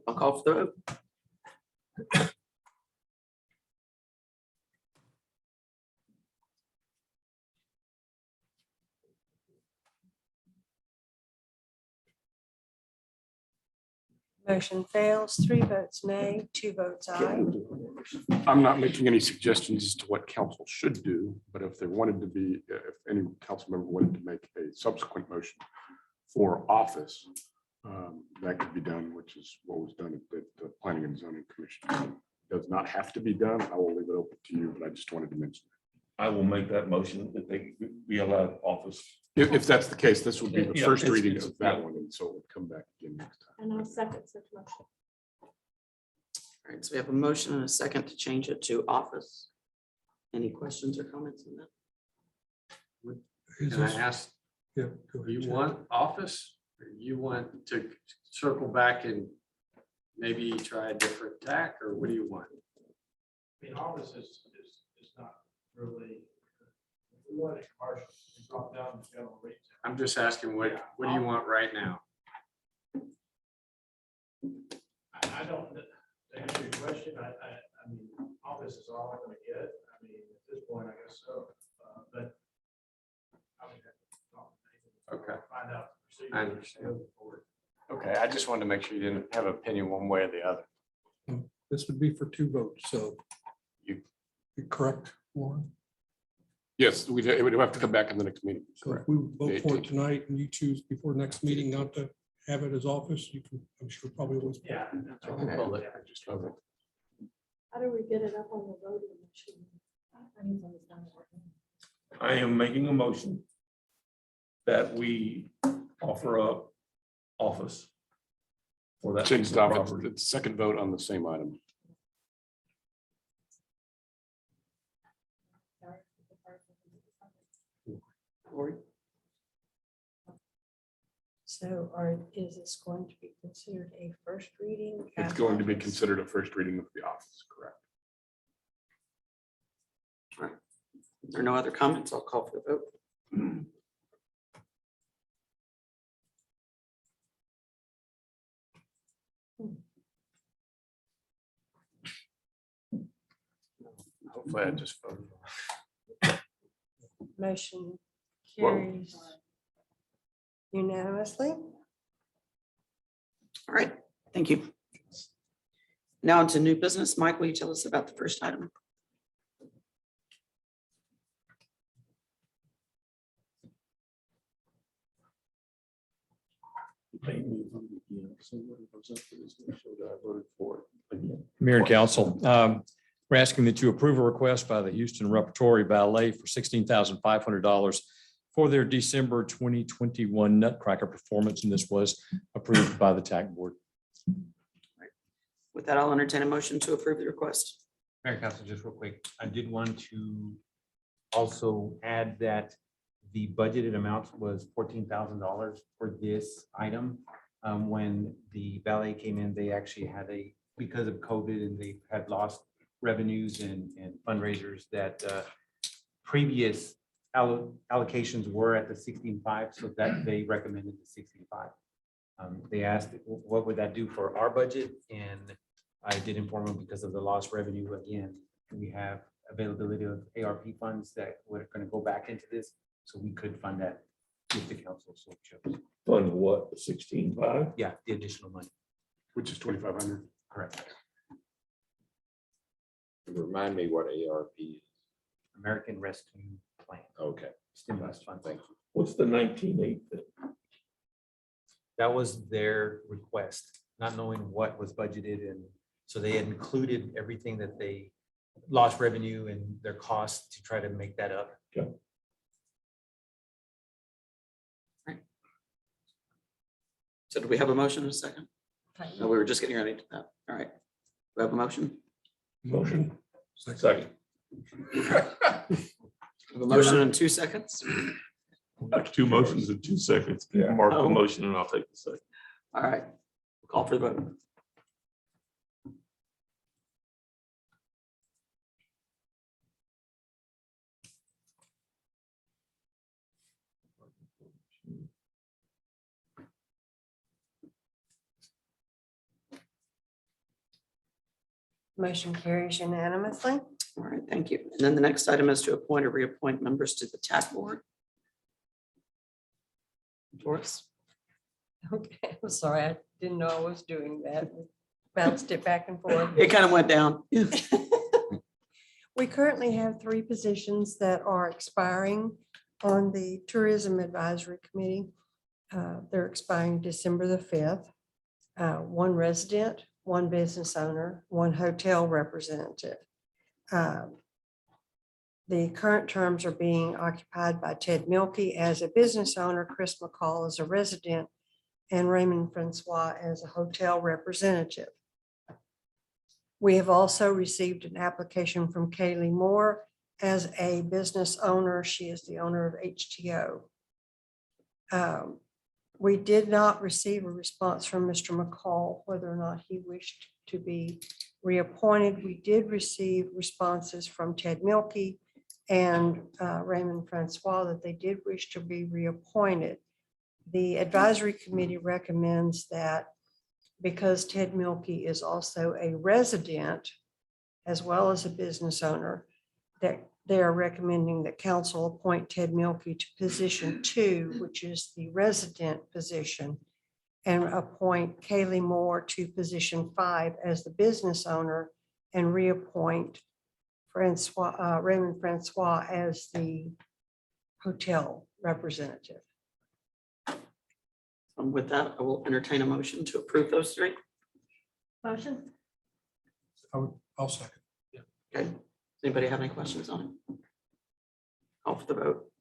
I'll call for the vote. Motion fails, 3 votes nay, 2 votes aye. I'm not making any suggestions as to what council should do, but if they wanted to be, if any council member wanted to make a subsequent motion for office, that could be done, which is what was done at the Planning and Zoning Commission. It does not have to be done. I will leave it open to you, but I just wanted to mention. I will make that motion that they be allowed office. If that's the case, this would be the Yeah, first it's- reading it's- of that one, and so it would come back again next time. And I'll second such motion. All right, so we have a motion and a second to change it to office. Any questions or comments on that? Is Can I this- ask, Yeah, go ahead, you Chad. want office, or you want to circle back and maybe try a different tack, or what do you want? I mean, office is not really, we want it commercial, it's dropped down to general retail. I'm just asking, what do you want right now? I don't, to answer your question, I mean, office is all I'm gonna get, I mean, at this point, I guess so, but. I would have to talk to Nathan. Okay. Find out. the I procedure understand. moving forward. Okay, I just wanted to make sure you didn't have an opinion one way or the other. This would be for 2 votes, so. You- You're correct, Warren. Yes, it would have to come back in the next meeting. So if we vote for it tonight and you choose before next meeting not to have it as office, you can, I'm sure probably always. Yeah. How do we get it up on the voting machine? I am making a motion that we offer up office for that. Change piece of the property. it's second vote on the same item. Lori? So is this going to be considered a first reading? It's as going to be office? considered a first reading of the office, correct? If there are no other comments, I'll call for the vote. Hopefully I just voted. Motion Whoa. carries unanimously. All right, thank you. Now into new business. Mike, will you tell us about the first item? Mayor and council, we're asking that you approve a request by the Houston Repertory Ballet for $16,500 for their December 2021 Nutcracker performance, and this was approved by the TAC board. With that, I'll entertain a motion to approve the request. Mayor and Council, just real quick, I did want to also add that the budgeted amount was $14,000 for this item. When the ballet came in, they actually had because of COVID and they had lost revenues and fundraisers that previous allocations were at the 16.5, so that they recommended the 16.5. They asked, what would that do for our budget? And I did inform them because of the lost revenue, again, we have availability of ARP funds that were going to go back into this, so we could fund that if the council so chose. Fund what, the 16.5? Yeah, the additional money, Which is 2,500. correct. Remind me what ARP is. American Rescue Plan, Okay, stimulus fund. thank you. What's the 19.8 then? That was their request, not knowing what was budgeted, and so they had included everything that they lost revenue and their costs to try to make that up. So do we have a motion in a second? No, we were just getting ready to that. All right. We have a motion. Motion. Second. We have a motion in 2 seconds. 2 motions in 2 seconds. Mark the motion and I'll take the second. All right. Call for the vote. Motion carries unanimously. All right, thank you. And then the next item is to appoint or reappoint members to the TAC board. Doris? Okay, I'm sorry, I didn't know I was doing that. Bounced it back and forth. It kind of went down. We currently have 3 positions that are expiring on the Tourism Advisory Committee. They're expiring December the 5th. 1 resident, 1 business owner, 1 hotel representative. The current terms are being occupied by Ted Milkey as a business owner, Chris McCall as a resident, and Raymond Francois as a hotel representative. We have also received an application from Kaylee Moore as a business owner. She is the owner of HTO. We did not receive a response from Mr. McCall whether or not he wished to be reappointed. We did receive responses from Ted Milkey and Raymond Francois that they did wish to be reappointed. The advisory committee recommends that because Ted Milkey is also a resident as well as a business owner, that they are recommending that council appoint Ted Milkey to position 2, which is the resident position, and appoint Kaylee Moore to position 5 as the business owner, and reappoint Raymond Francois as the hotel representative. With that, I will entertain a motion to approve those 3. Motion? I'll second. Okay. Does anybody have any questions on it? Call for the vote.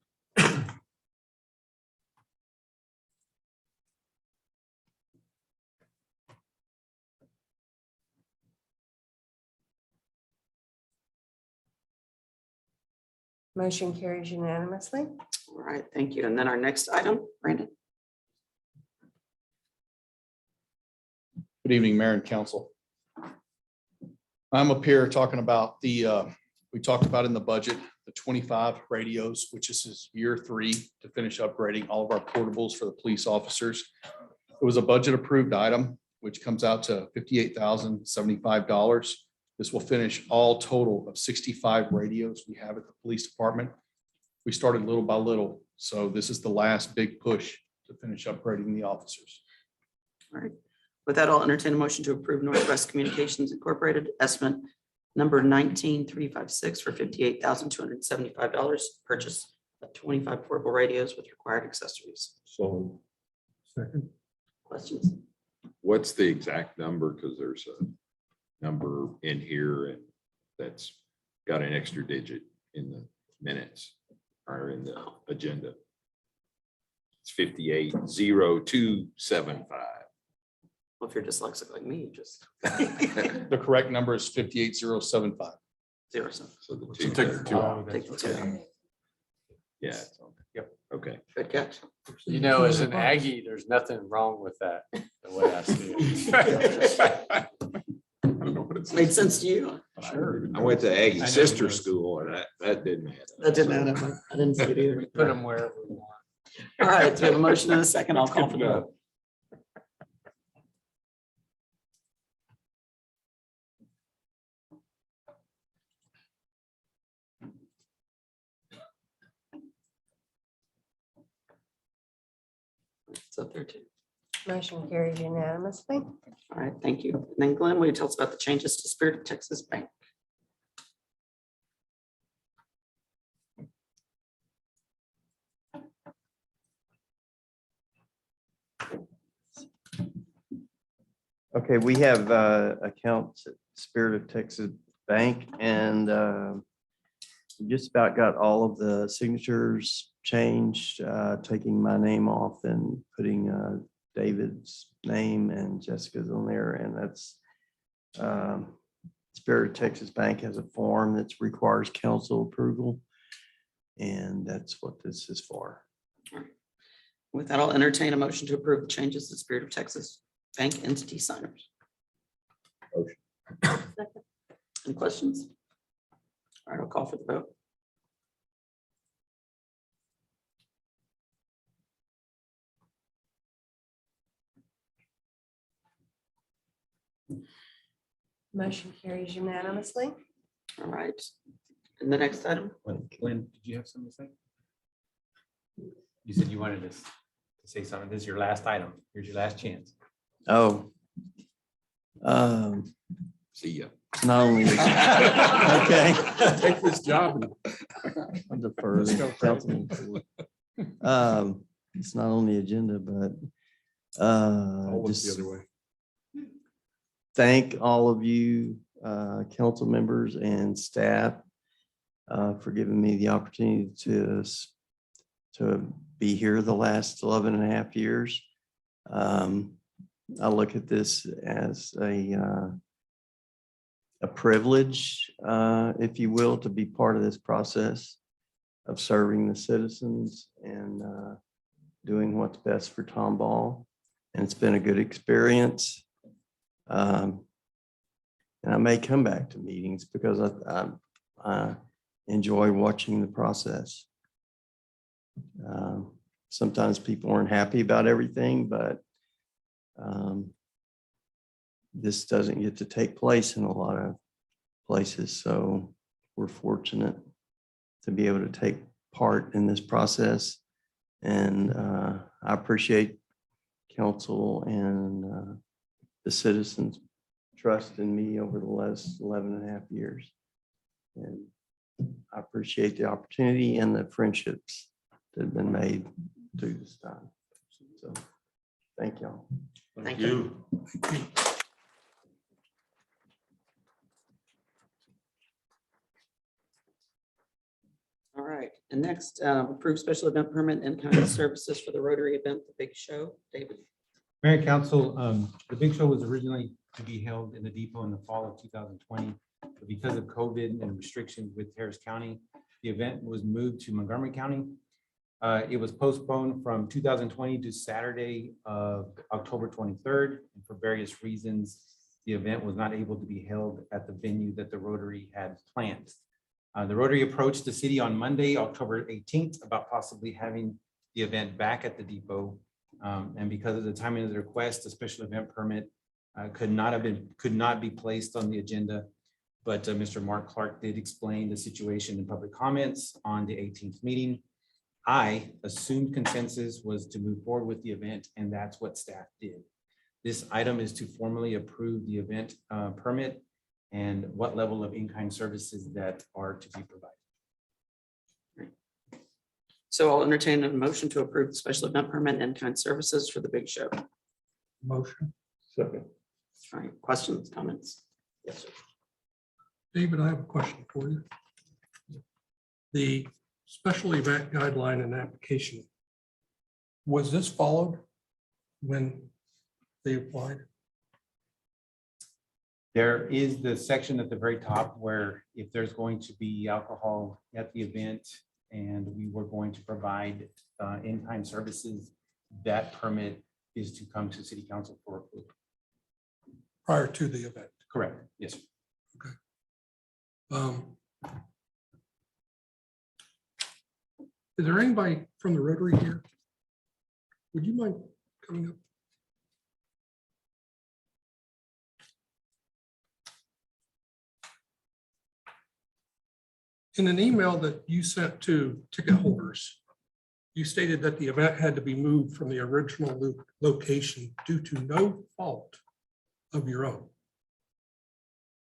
Motion carries unanimously. All right, thank you. And then our next item, Brandon. Good evening, Mayor and Council. I'm up here talking about we talked about in the budget, the 25 radios, which is year 3 to finish upgrading all of our portables for the police officers. It was a budget approved item, which comes out to $58,075. This will finish all total of 65 radios we have at the police department. We started little by little, so this is the last big push to finish upgrading the officers. All right. With that, I'll entertain a motion to approve Northwest Communications Incorporated estimate number 19356 for $58,275. Purchase of 25 portable radios with required accessories. So Second. Questions? What's the exact number? Because there's a number in here and that's got an extra digit in the minutes or in the agenda. It's 580275. Well, if you're dyslexic like me, just The correct number is 58075. 0. So So the So two. take the 2 out. take the 2 out. Yeah. it's on there. Yep. Okay. Good catch. You know, as an Aggie, there's nothing wrong with that, the way I see it. I don't know what it's. Made sense to you? Sure. I went to I Aggie know sister you guys- school and that didn't add up. That didn't add up. I didn't see it either. We put them wherever we want. All right, so we have a motion and a second. I'll call for the vote. It's up there too. Motion carries unanimously. All right, thank you. And then Glenn, will you tell us about the changes to Spirit of Texas Bank? Okay, we have accounts at Spirit of Texas Bank, and we just about got all of the signatures changed, taking my name off and putting David's name and Jessica's on there, and that's Spirit of Texas Bank has a form that requires council approval, and that's what this is for. With that, I'll entertain a motion to approve the changes to Spirit of Texas Bank entity signers. Second. Any questions? All right, I'll call for the vote. Motion carries unanimously. All right. And the next item, Lynn, did you have something to say? You said you wanted to say something. This is your last item. Here's your last chance. Oh. See ya. It's not only, okay. Take this job. I'll defer to the Councilman Ford. It's not on the agenda, but Always the just other way. thank all of you, council members and staff for giving me the opportunity to be here the last 11 and a half years. I look at this as a privilege, if you will, to be part of this process of serving the citizens and doing what's best for Tomball. And it's been a good experience. And I may come back to meetings because I enjoy watching the process. Sometimes people aren't happy about everything, but this doesn't get to take place in a lot of places. So we're fortunate to be able to take part in this process. And I appreciate council and the citizens' trust in me over the last 11 and a half years. And I appreciate the opportunity and the friendships that have been made through this time. So thank y'all. thank you. All right, and next, approve special event permit and kind of services for the Rotary event, the Big Show. David. Mayor and Council, the Big Show was originally to be held in the depot in the fall of 2020. But because of COVID and restrictions with Harris County, the event was moved to Montgomery County. It was postponed from 2020 to Saturday of October 23rd. And for various reasons, the event was not able to be held at the venue that the Rotary had planned. The Rotary approached the city on Monday, October 18th, about possibly having the event back at the depot. And because of the timing of the request, the special event permit could not be placed on the agenda. But Mr. Mark Clark did explain the situation in public comments on the 18th meeting. I assumed consensus was to move forward with the event, and that's what staff did. This item is to formally approve the event permit and what level of in-kind services that are to be provided. So I'll entertain a motion to approve the special event permit and kind services for the Big Show. Motion. Second. All right, questions, comments? Yes, sir. David, I have a question for you. The special event guideline and application, was this followed when they applied? There is the section at the very top where if there's going to be alcohol at the event and we were going to provide in-kind services, that permit is to come to city council for approval. Prior to the event? Correct. Yes, sir. Is there anybody from the Rotary here? Would you mind coming up? In an email that you sent to ticket holders, you stated that the event had to be moved from the original location due to no fault of your own.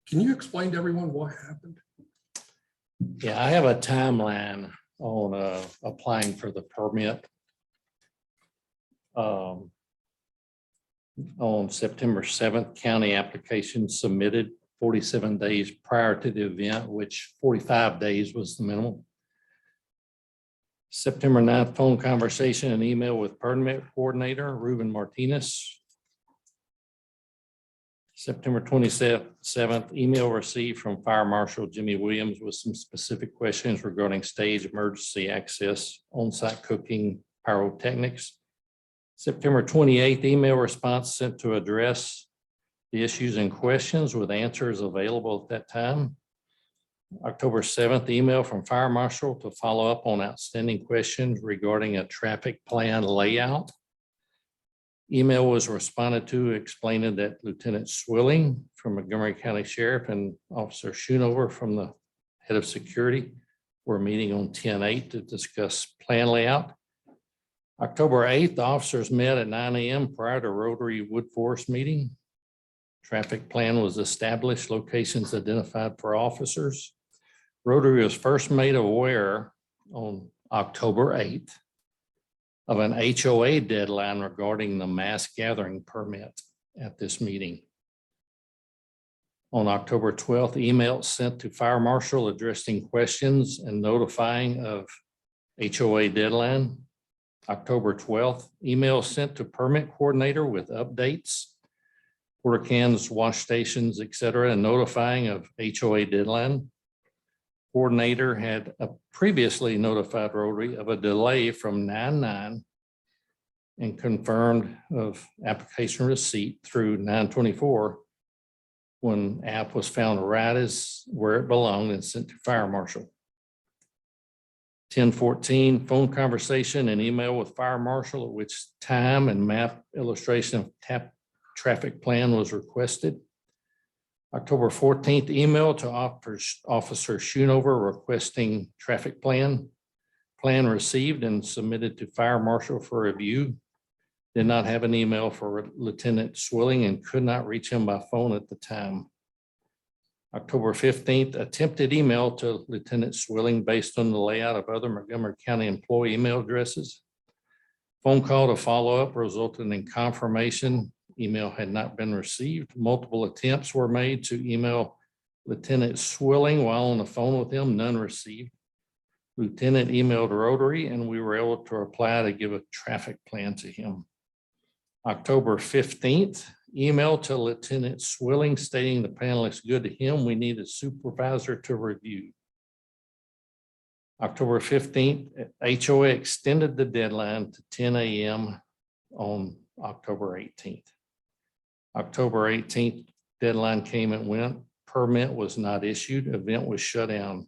Can you explain to everyone what happened? Yeah, I have a timeline on applying for the permit. On September 7th, county application submitted 47 days prior to the event, which 45 days was the minimum. September 9th, phone conversation and email with permit coordinator Ruben Martinez. September 27th, email received from Fire Marshal Jimmy Williams with some specific questions regarding stage emergency access, on-site cooking, pyrotechnics. September 28th, email response sent to address the issues and questions with answers available at that time. October 7th, email from Fire Marshal to follow up on outstanding questions regarding a traffic plan layout. Email was responded to explaining that Lieutenant Swilling from Montgomery County Sheriff and Officer Schoonover from the Head of Security were meeting on 10/8 to discuss plan layout. October 8th, the officers met at 9 a.m. prior to Rotary Wood Forest meeting. Traffic plan was established, locations identified for officers. Rotary was first made aware on October 8th of an HOA deadline regarding the mass gathering permit at this meeting. On October 12th, email sent to Fire Marshal addressing questions and notifying of HOA deadline. October 12th, email sent to permit coordinator with updates, porta cans, wash stations, et cetera, and notifying of HOA deadline. Coordinator had previously notified Rotary of a delay from 9/9 and confirmed of application receipt through 9/24 when app was found right as where it belonged and sent to Fire Marshal. 10/14, phone conversation and email with Fire Marshal, at which time and map illustration of traffic plan was requested. October 14th, email to Officer Schoonover requesting traffic plan. Plan received and submitted to Fire Marshal for review. Did not have an email for Lieutenant Swilling and could not reach him by phone at the time. October 15th, attempted email to Lieutenant Swilling based on the layout of other Montgomery County employee email addresses. Phone call to follow up resulted in confirmation. Email had not been received. Multiple attempts were made to email Lieutenant Swilling while on the phone with him, none received. Lieutenant emailed Rotary and we were able to reply to give a traffic plan to him. October 15th, email to Lieutenant Swilling stating the plan looks good to him. We need a supervisor to review. October 15th, HOA extended the deadline to 10 a.m. on October 18th. October 18th, deadline came and went. Permit was not issued. Event was shut down.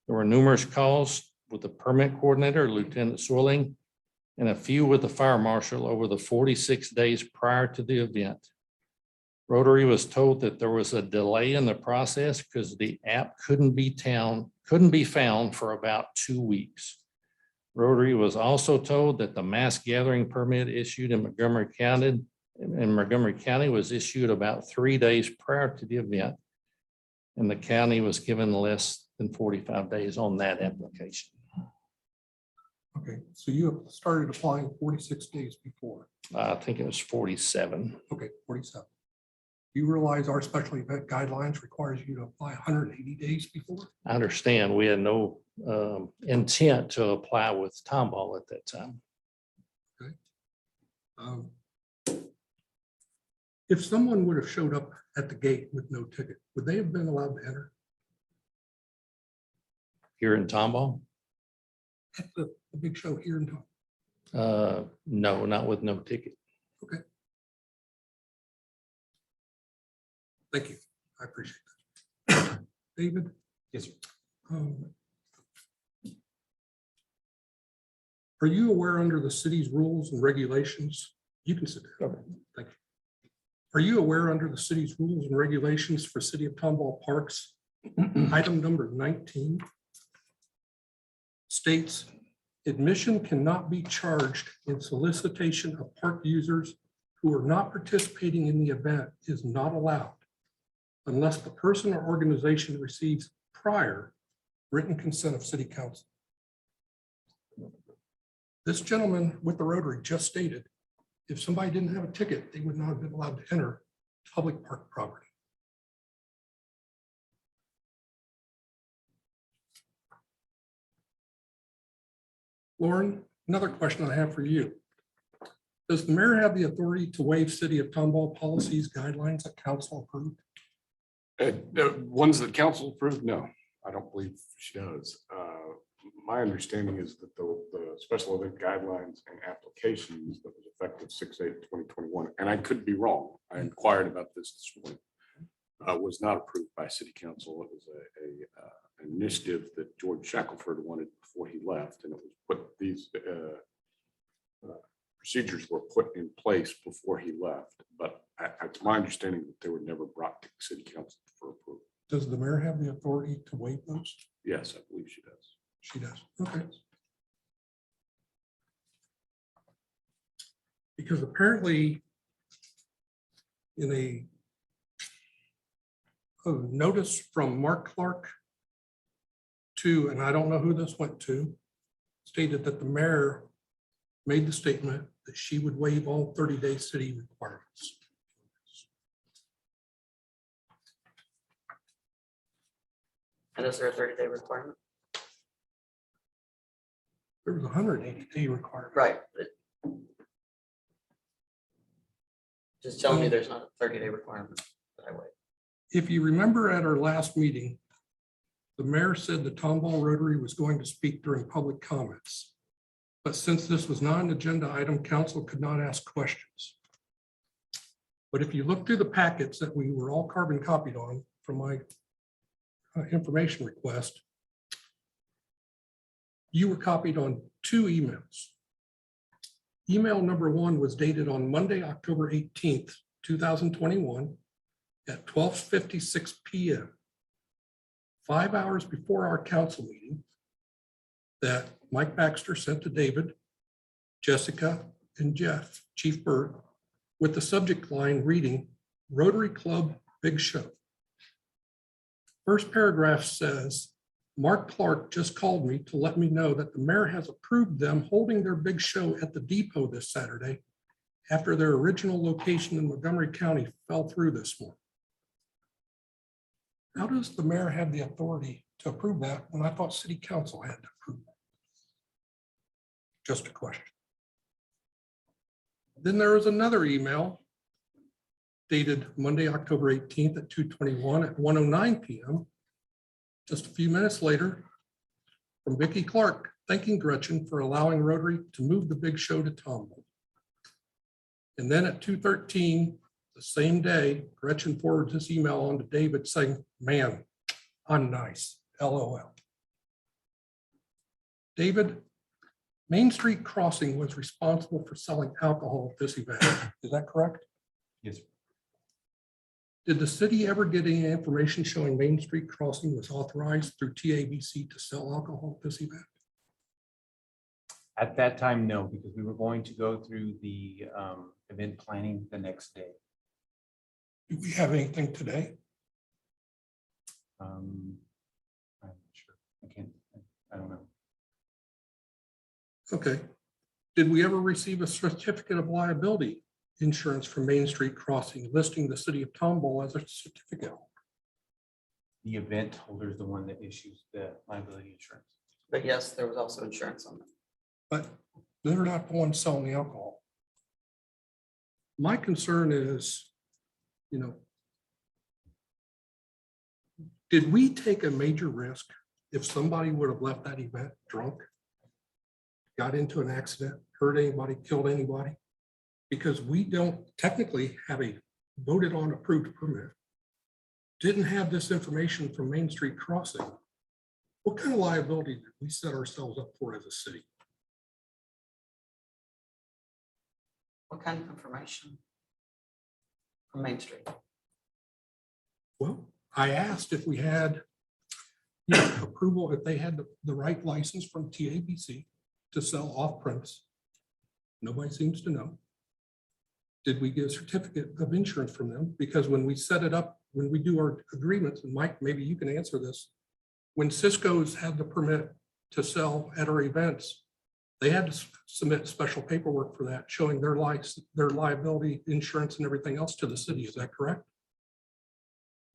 There were numerous calls with the permit coordinator, Lieutenant Swilling, and a few with the Fire Marshal over the 46 days prior to the event. Rotary was told that there was a delay in the process because the app couldn't be found for about 2 weeks. Rotary was also told that the mass gathering permit issued in Montgomery County was issued about 3 days prior to the event. And the county was given less than 45 days on that application. Okay, so you have started applying 46 days before. I think it was 47. Okay, 47. You realize our special event guidelines requires you to apply 180 days before? I understand we had no intent to apply with Tomball at that time. If someone would have showed up at the gate with no ticket, would they have been allowed to enter? Here in Tomball? At the big show here in town? No, not with no ticket. Okay. Thank you. I appreciate that. David? Yes, sir. Are you aware under the city's rules and regulations? You can sit there. Thank you. Are you aware under the city's rules and regulations for City of Tomball Parks, item number 19 states admission cannot be charged in solicitation of park users who are not participating in the event is not allowed unless the person or organization receives prior written consent of City Council. This gentleman with the Rotary just stated, if somebody didn't have a ticket, they would not have been allowed to enter public park property. Lauren, another question I have for you. Does the mayor have the authority to waive City of Tomball policies, guidelines that council approved? The ones that council approved, no, I don't believe she does. My understanding is that the special event guidelines and applications that was effective 6/8/2021, and I could be wrong, I inquired about this morning, was not approved by city council. It was an initiative that George Shackelford wanted before he left, and it was put these procedures were put in place before he left, but it's my understanding that they were never brought to city council for approval. Does the mayor have the authority to waive those? Yes, I believe she does. She does. Okay. Because apparently in a notice from Mark Clark to, and I don't know who this went to, stated that the mayor made the statement that she would waive all 30-day city requirements. And is there a 30-day requirement? There was a 180-day requirement. Right. but Just tell me there's not a 30-day requirement that I wait. If you remember at our last meeting, the mayor said the Tomball Rotary was going to speak during public comments. But since this was not an agenda item, council could not ask questions. But if you look through the packets that we were all carbon copied on from my information request, you were copied on 2 emails. Email number 1 was dated on Monday, October 18th, 2021 at 12:56 p.m. 5 hours before our council meeting, that Mike Baxter sent to David, Jessica, and Jeff, Chief Bird, with the subject line reading Rotary Club Big Show. First paragraph says, Mark Clark just called me to let me know that the mayor has approved them holding their big show at the depot this Saturday after their original location in Montgomery County fell through this morning. How does the mayor have the authority to approve that when I thought city council had to approve it? Just a question. Then there was another email dated Monday, October 18th at 2:21 at 1:09 p.m. Just a few minutes later, from Vicki Clark, thanking Gretchen for allowing Rotary to move the big show to Tomball. And then at 2:13, the same day, Gretchen forwards this email on to David saying, man, I'm nice, LOL. David, Main Street Crossing was responsible for selling alcohol at this event. Is that correct? Yes. Did the city ever get any information showing Main Street Crossing was authorized through TABC to sell alcohol at this event? At that time, no, because we were going to go through the event planning the next day. Do we have anything today? I'm not sure. I don't know. Okay. Did we ever receive a certificate of liability insurance from Main Street Crossing listing the city of Tomball as a certificate holder? The event holder is the one that issues the liability insurance. But yes, there was also insurance on that. But they're not the ones selling the alcohol. My concern is, you know, did we take a major risk if somebody would have left that event drunk, got into an accident, hurt anybody, killed anybody? Because we don't technically have a voted on approved permit, didn't have this information from Main Street Crossing. What kind of liability did we set ourselves up for as a city? What kind of information from Main Street? Well, I asked if we had, you know, approval, if they had the right license from TABC to sell off premise. Nobody seems to know. Did we get a certificate of insurance from them? Because when we set it up, when we do our agreements, and Mike, maybe you can answer this. When Cisco's had the permit to sell at our events, they had to submit special paperwork for that, showing their liability insurance and everything else to the city. Is that correct?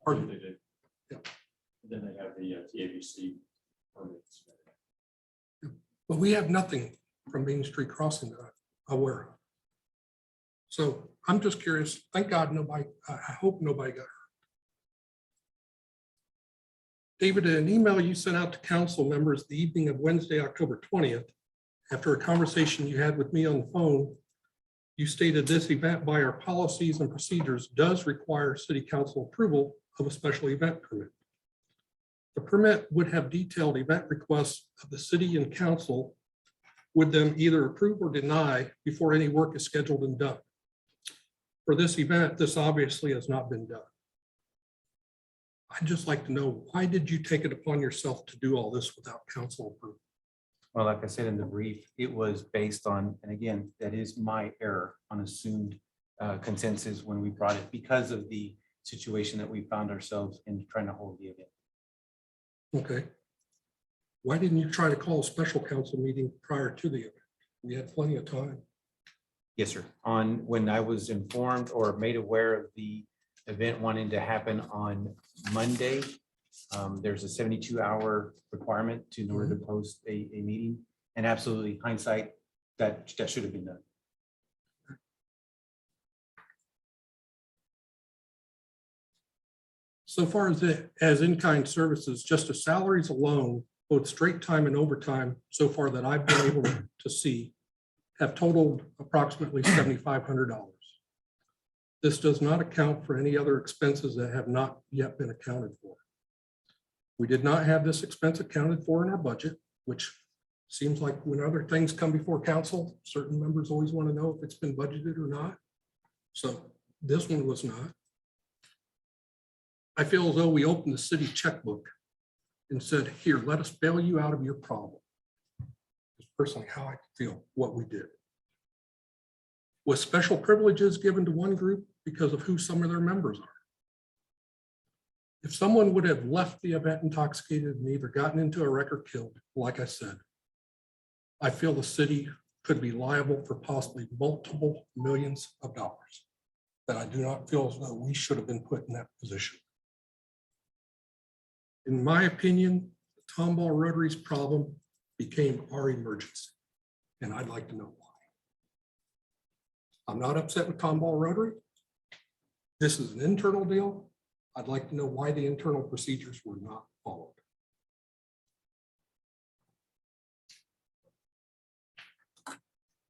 Pardon? They did. Yeah. Then they have the TABC permits. But we have nothing from Main Street Crossing that I'm aware of. So I'm just curious. Thank God nobody, I hope nobody got hurt. David, in an email you sent out to council members the evening of Wednesday, October 20th, after a conversation you had with me on the phone, you stated this event by our policies and procedures does require city council approval of a special event permit. The permit would have detailed event requests of the city and council with them either approve or deny before any work is scheduled and done. For this event, this obviously has not been done. I'd just like to know, why did you take it upon yourself to do all this without council approval? Well, like I said in the brief, it was based on, and again, that is my error on assumed consensus when we brought it because of the situation that we found ourselves in trying to hold the event. Okay. Why didn't you try to call a special council meeting prior to the event? We had plenty of time. Yes, sir. On when I was informed or made aware of the event wanting to happen on Monday, there's a 72-hour requirement in order to post a meeting. And absolutely hindsight, that should have been done. So far as in-kind services, just as salaries alone, both straight time and overtime, so far that I've been able to see, have totaled approximately $7,500. This does not account for any other expenses that have not yet been accounted for. We did not have this expense accounted for in our budget, which seems like when other things come before council, certain members always want to know if it's been budgeted or not. So this one was not. I feel as though we opened the city checkbook and said, here, let us bail you out of your problem. It's personally how I feel what we did. With special privileges given to one group because of who some of their members are. If someone would have left the event intoxicated and either gotten into a wreck or killed, like I said, I feel the city could be liable for possibly multiple millions of dollars that I do not feel as though we should have been put in that position. In my opinion, the Tomball Rotary's problem became our emergency, and I'd like to know why. I'm not upset with Tomball Rotary. This is an internal deal. I'd like to know why the internal procedures were not followed.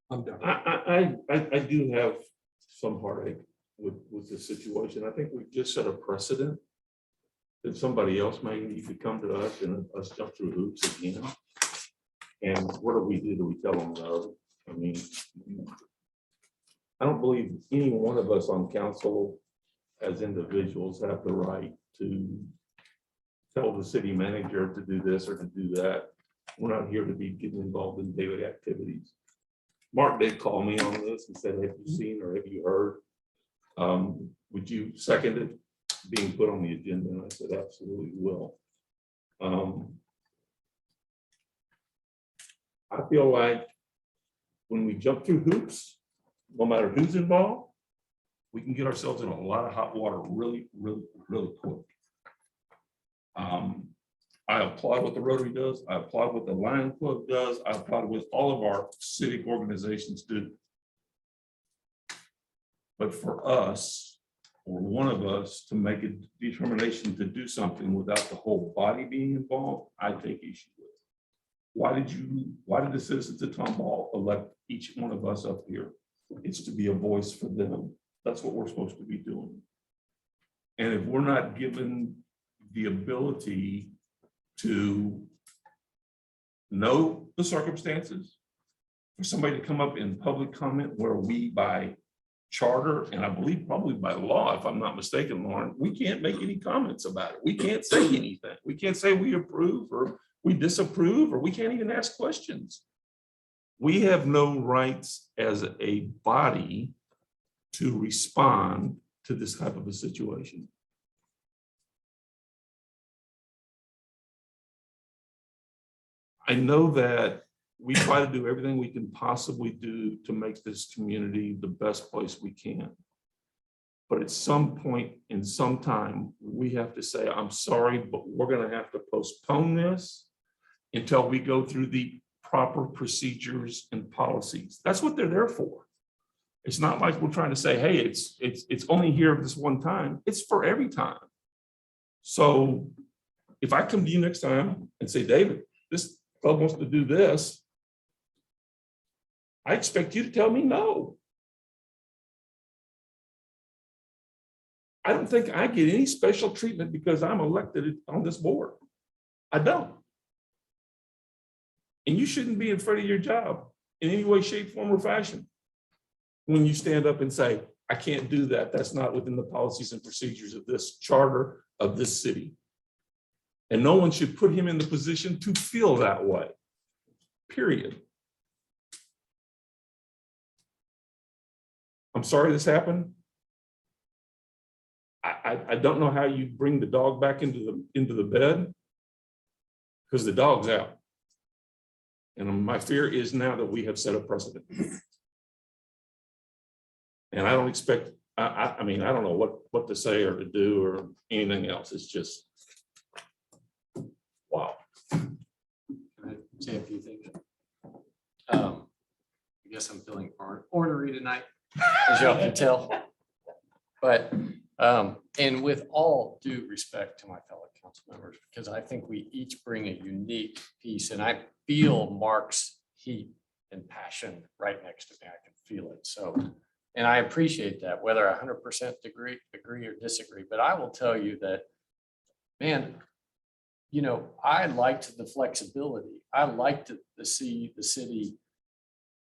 I'm done. I do have some heartache with this situation. I think we've just set a precedent that somebody else may need to come to us and us jump through hoops again. And what do? Do we tell them no? I mean, I don't believe any one of us on council as individuals have the right to tell the city manager to do this or to do that. We're not here to be getting involved in daily activities. Mark did call me on this and said, have you seen or have you heard? Would you second it being put on the agenda? And I said, absolutely will. I feel like when we jump through hoops, no matter who's involved, we can get ourselves in a lot of hot water really, really, really quick. I applaud what the Rotary does. I applaud what the Lion Club does. I applaud what all of our civic organizations do. But for us, or one of us, to make a determination to do something without the whole body being involved, I take issue with. Why did the citizens of Tomball elect each one of us up here? It's to be a voice for them. That's what we're supposed to be doing. And if we're not given the ability to know the circumstances, for somebody to come up in public comment where we by charter, and I believe probably by law, if I'm not mistaken, Lauren, we can't make any comments about it. We can't say anything. We can't say we approve or we disapprove, or we can't even ask questions. We have no rights as a body to respond to this type of a situation. I know that we try to do everything we can possibly do to make this community the best place we can. But at some point in some time, we have to say, I'm sorry, but we're going to have to postpone this until we go through the proper procedures and policies. That's what they're there for. It's not like we're trying to say, hey, it's only here this one time. It's for every time. So if I come to you next time and say, David, this club wants to do this, I expect you to tell me no. I don't think I get any special treatment because I'm elected on this board. I don't. And you shouldn't be afraid of your job. in any way, shape, form, or fashion. When you stand up and say, I can't do that, that's not within the policies and procedures of this charter of this city. And no one should put him in the position to feel that way, period. I'm sorry this happened. I don't know how you bring the dog back into the bed because the dog's out. And my fear is now that we have set a precedent. And I don't expect, I mean, I don't know what to say or to do or anything else. It's just, wow. Can I say a few things? I guess I'm feeling ornery tonight, as y'all can tell. But, and with all due respect to my fellow council members, because I think we each bring a unique piece, and I feel Mark's heat and passion right next to me. I can feel it. So, and I appreciate that, whether 100% agree or disagree. But I will tell you that, man, you know, I liked the flexibility. I liked to see the city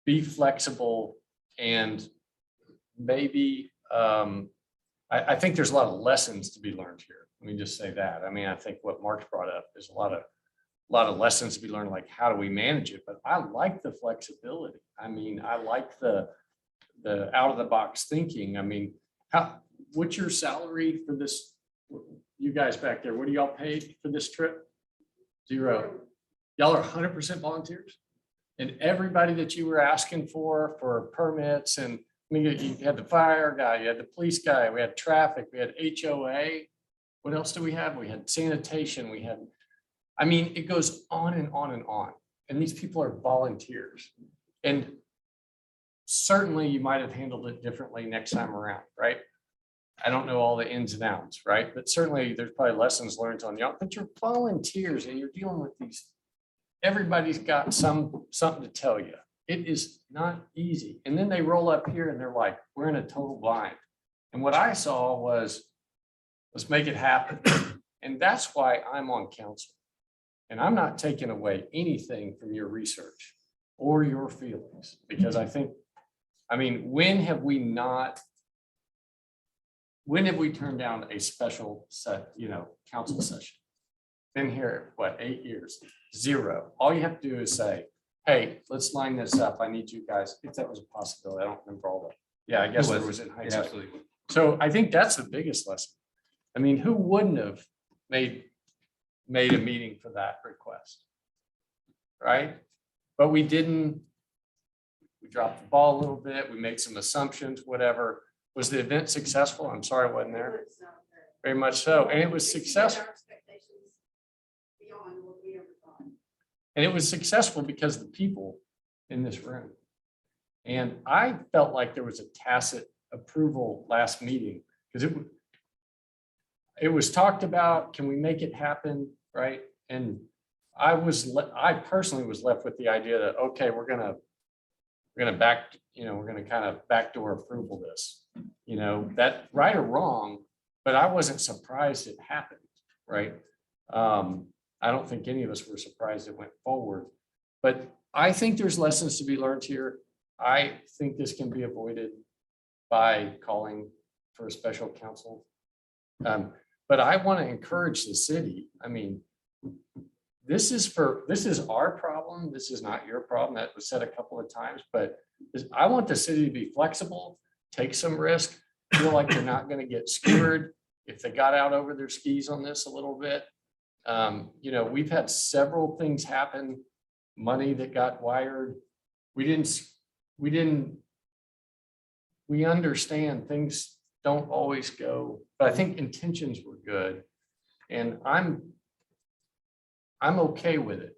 be flexible, and maybe I think there's a lot of lessons to be learned here. Let me just say that. I mean, I think what Mark's brought up is a lot of lessons to be learned, like how do we manage it? But I like the flexibility. I mean, I like the out of the box thinking. I mean, what's your salary for this? You guys back there, what do y'all paid for this trip? 0. Y'all are 100% volunteers? And everybody that you were asking for permits, and I mean, you had the fire guy, you had the police guy, we had traffic, we had HOA. What else do we have? We had sanitation, we had, I mean, it goes on and on and on. And these people are volunteers. And certainly you might have handled it differently next time around, right? I don't know all the ins and outs, right? But certainly there's probably lessons learned on y'all, but you're volunteers and you're dealing with these. Everybody's got something to tell you. It is not easy. And then they roll up here and they're like, we're in a total bind. And what I saw was, let's make it happen. And that's why I'm on council. And I'm not taking away anything from your research or your feelings, because I think, I mean, when have we turned down a special set, council session? Been here, what, 8 years? 0. All you have to do is say, hey, let's line this up. I need you guys, if that was a possibility. I don't remember all that. Yeah, I guess there was in hindsight. Absolutely. So I think that's the biggest lesson. I mean, who wouldn't have made a meeting for that request? Right? But we didn't. We dropped the ball a little bit. We made some assumptions, whatever. Was the event successful? I'm sorry I wasn't there. Very much so. And it was successful. And it was successful because of the people in this room. And I felt like there was a tacit approval last meeting, because it was talked about, can we make it happen, right? And I personally was left with the idea that, okay, we're gonna kind of backdoor approval this, that right or wrong, but I wasn't surprised it happened, right? I don't think any of us were surprised it went forward, but I think there's lessons to be learned here. I think this can be avoided by calling for a special council. But I want to encourage the city. I mean, this is our problem. This is not your problem. That was said a couple of times, but I want the city to be flexible, take some risk, feel like they're not going to get skewered if they got out over their skis on this a little bit. We've had several things happen, money that got wired. We understand things don't always go, but I think intentions were good. And I'm okay with it.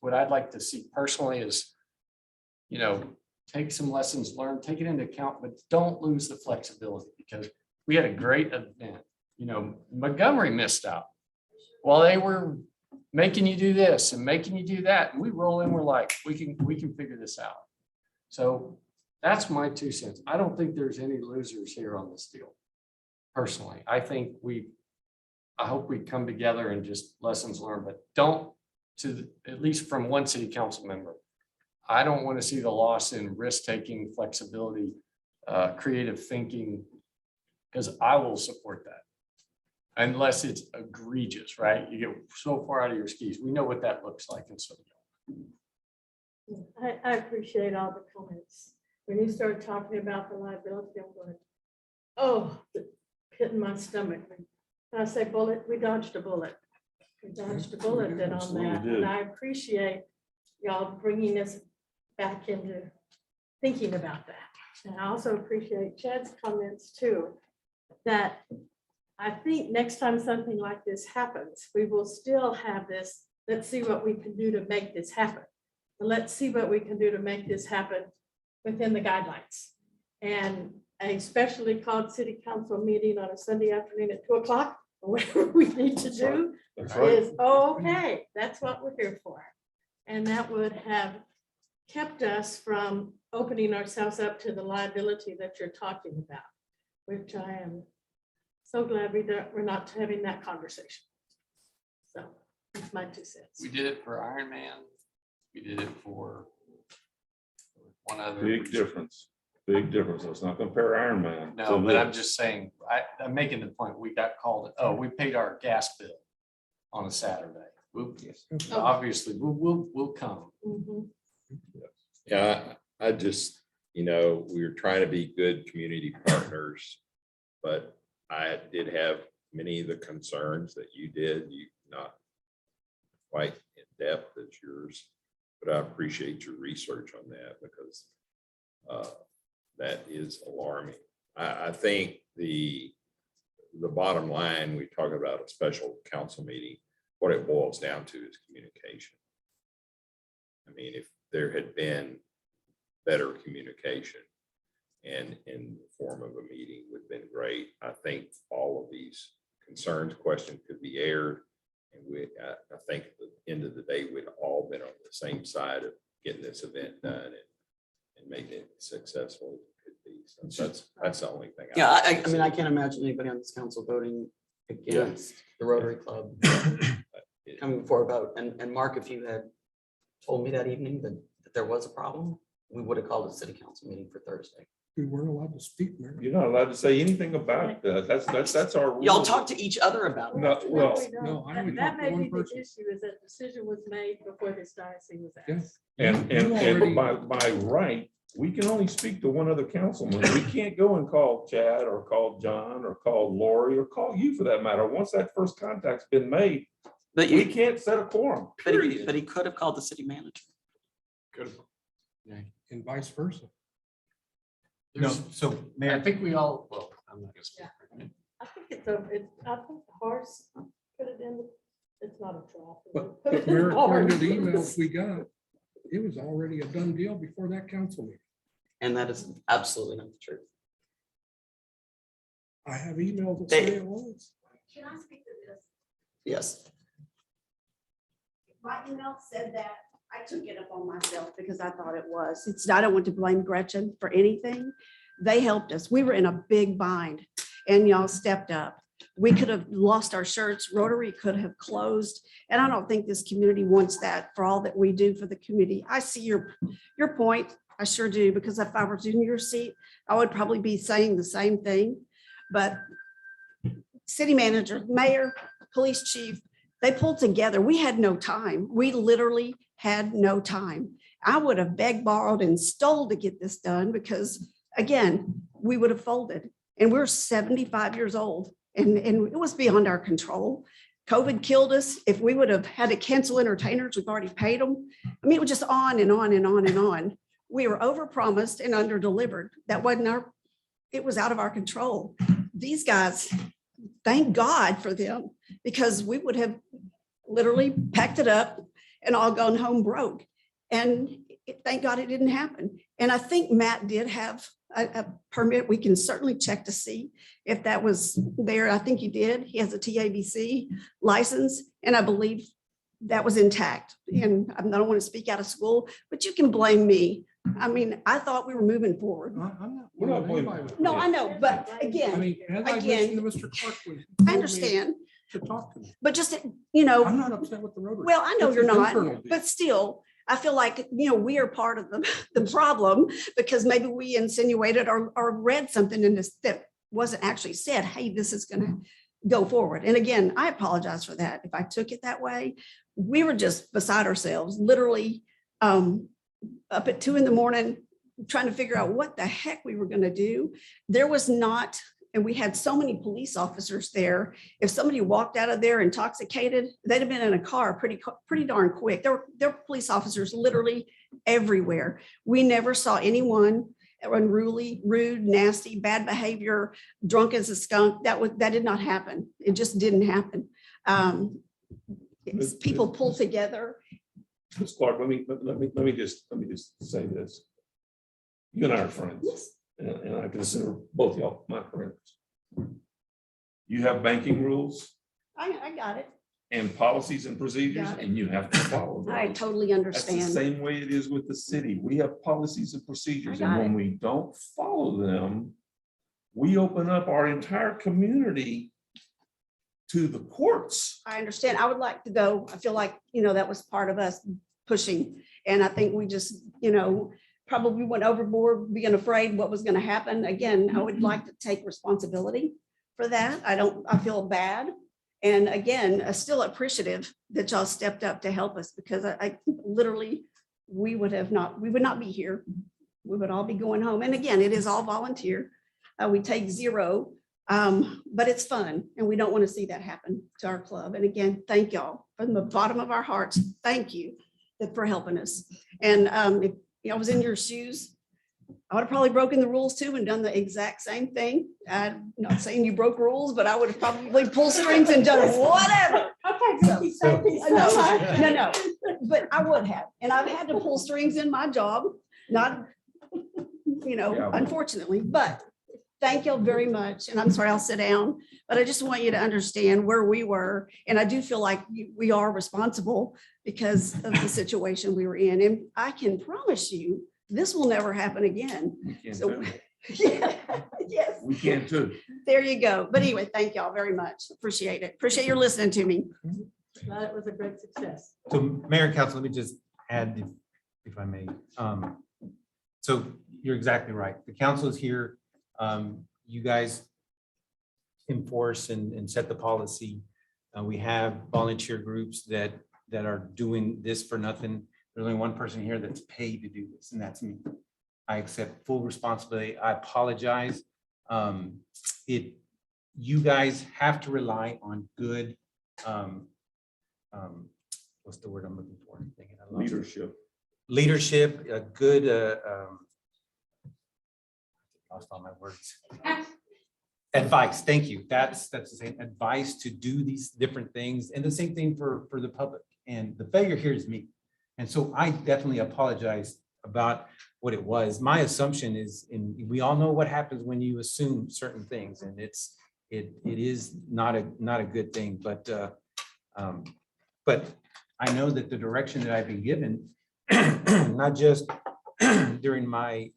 What I'd like to see personally is, take some lessons learned, take it into account, but don't lose the flexibility, because we had a great event. Montgomery missed out. While they were making you do this and making you do that, and we roll in, we're like, we can figure this out. So that's my 2 cents. I don't think there's any losers here on this deal. Personally, I think I hope we come together and just lessons learned, but don't, at least from one city council member, I don't want to see the loss in risk-taking, flexibility, creative thinking, because I will support that. Unless it's egregious, right? You get so far out of your skis. We know what that looks like. And so. I appreciate all the comments. When you started talking about the liability, I'm going, oh, the pit in my stomach. And I say bullet, we dodged a bullet. We dodged a bullet then on Absolutely that. did. And I appreciate y'all bringing us back into thinking about that. And I also appreciate Chad's comments too, that I think next time something like this happens, we will still have this, let's see what we can do to make this happen. And let's see what we can do to make this happen within the guidelines. And a specially called city council meeting on a Sunday afternoon at 2 o'clock, whatever we need to do That's right. is okay. That's what we're here for. And that would have kept us from opening ourselves up to the liability that you're talking about, which I am so glad we're not having that conversation. So that's my 2 cents. We did it for Iron Man. We did it for one other. Big difference. Big difference. Let's not compare Iron Man. No, to but I'm this. just saying, I'm making the point, we got called, oh, we paid our gas bill on a Saturday. Obviously, we'll come. Mhm. Yeah, I just, we were trying to be good community partners, but I did have many of the concerns that you did, not quite in depth as yours, but I appreciate your research on that because that is alarming. I think the bottom line, we talk about a special council meeting, what it boils down to is communication. I mean, if there had been better communication and in the form of a meeting would have been great. I think all of these concerns, questions could be aired. And I think at the end of the day, we'd all been on the same side of getting this event done and making it successful as it could be. So that's the only thing. Yeah, I mean, I can't imagine anybody on this council voting against the Rotary Club coming before a vote. And Mark, if you had told me that evening that there was a problem, we would have called a city council meeting for Thursday. We weren't allowed to speak, Mayor. You're not allowed to say anything about that. That's our. rule. Y'all talk to each other about it. No, well, we don't. no, I only That talked to may one be the person. issue is that decision was made before this diocese was Yeah. asked. and You already- by right, we can only speak to one other councilman. We can't go and call Chad or call John or call Lori or call you for that matter. Once that first contact's been made, But we you, can't set a quorum, but he period. could have called the city manager. Good. And vice versa. No, so I Mayor, think we all, well, I'm not gonna speak. for him. I think I think the horse put it in, it's not a trough. But Put it in Mayor, the according to the barn. emails we got, it was already a done deal before that council meeting. And that is absolutely not the truth. I have emails that They- say it was. Can I speak to this? Yes. My email said that. I took it up on myself because I thought it was. I don't want to blame Gretchen for anything. They helped us. We were in a big bind and y'all stepped up. We could have lost our shirts. Rotary could have closed. And I don't think this community wants that for all that we do for the community. I see your point. I sure do, because if I was in your seat, I would probably be saying the same thing. But city manager, mayor, police chief, they pulled together. We had no time. We literally had no time. I would have begged, borrowed, and stole to get this done because, again, we would have folded. And we're 75 years old and it was beyond our control. COVID killed us. If we would have had to cancel entertainers, we've already paid them. I mean, it was just on and on and on and on. We were overpromised and underdelivered. That wasn't it was out of our control. These guys, thank God for them, because we would have literally packed it up and all gone home broke. And thank God it didn't happen. And I think Matt did have a permit. We can certainly check to see if that was there. I think he did. He has a TABC license, and I believe that was intact. And I don't want to speak out of school, but you can blame me. I mean, I thought we were moving forward. We're not blaming you. No, I know, but I again, mean, as I again, listened to Mr. Clark. when he I told me understand, To talk to me. but just, you know, I'm not upset with the Rotary. well, I know It's you're an not, internal deal. but still, I feel like, we are part of the problem because maybe we insinuated or read something in this that wasn't actually said, hey, this is going to go forward. And again, I apologize for that. If I took it that way, we were just beside ourselves, literally up at 2 a.m, trying to figure out what the heck we were going to do. There was not, and we had so many police officers there. If somebody walked out of there intoxicated, they'd have been in a car pretty darn quick. There were police officers literally everywhere. We never saw anyone unruly, rude, nasty, bad behavior, drunk as a skunk. That did not happen. It just didn't happen. People pull together. Ms. Clark, let me just say this. You and I are friends. Yes. And I consider both y'all my friends. You have banking rules I got it. and policies and procedures, Got it. and you have to follow them. I totally That's the understand. same way it is with the city. We have policies and procedures, I and got when it. we don't follow them, we open up our entire community to the courts. I understand. I would like to go. I feel like, that was part of us pushing. And I think we just, probably went overboard, being afraid what was going to happen. Again, I would like to take responsibility for that. I feel bad. And again, I'm still appreciative that y'all stepped up to help us because I literally, we would not be here. We would all be going home. And again, it is all volunteer. We take zero, but it's fun. And we don't want to see that happen to our club. And again, thank y'all from the bottom of our hearts. Thank you for helping us. And if I was in your shoes, I would have probably broken the rules too and done the exact same thing. I'm not saying you broke rules, but I would have probably pulled strings and done whatever. Okay, Vicky, thank you so much. No, but I would have. And I've had to pull strings in my job, not, unfortunately, but thank you very much. And I'm sorry, I'll sit down, but I just want you to understand where we were. And I do feel like we are responsible because of the situation we were in. And I can promise you, this will never happen again. We can So- too. Yeah, yes, We can too. there you go. But anyway, thank y'all very much. Appreciate it. Appreciate your listening to me. That was a great success. So Mayor and Council, let me just add, if I may. So you're exactly right. The council is here. You guys enforce and set the policy. We have volunteer groups that are doing this for nothing. There's only one person here that's paid to do this, and that's me. I accept full responsibility. I apologize. You guys have to rely on good, what's the word I'm looking for? Dang it, I lost it. Leadership, a good, lost all my words. Advice, thank you. That's the same advice to do these different things. And the same thing for the public. And the failure here is me. And so I definitely apologize about what it was. My assumption is, and we all know what happens when you assume certain things, and it is not a good thing, but I know that the direction that I've been given, not just during my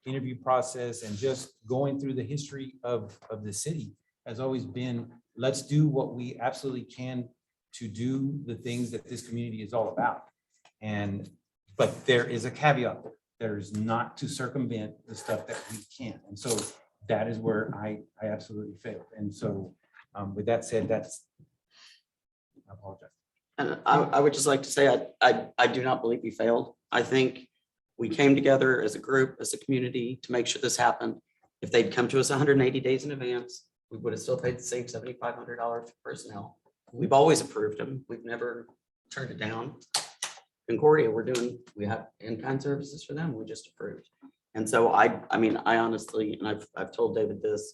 interview process and just going through the history of the city, has always been, let's do what we absolutely can to do the things that this community is all about. But there is a caveat. There's not to circumvent the stuff that we can. And so that is where I absolutely failed. And so with that said, I apologize. And I would just like to say, I do not believe we failed. I think we came together as a group, as a community to make sure this happened. If they'd come to us 180 days in advance, we would have still paid the same $7,500 for personnel. We've always approved them. We've never turned it down. Concordia, we have in-kind services for them. We just approved. And so I honestly, and I've told David this,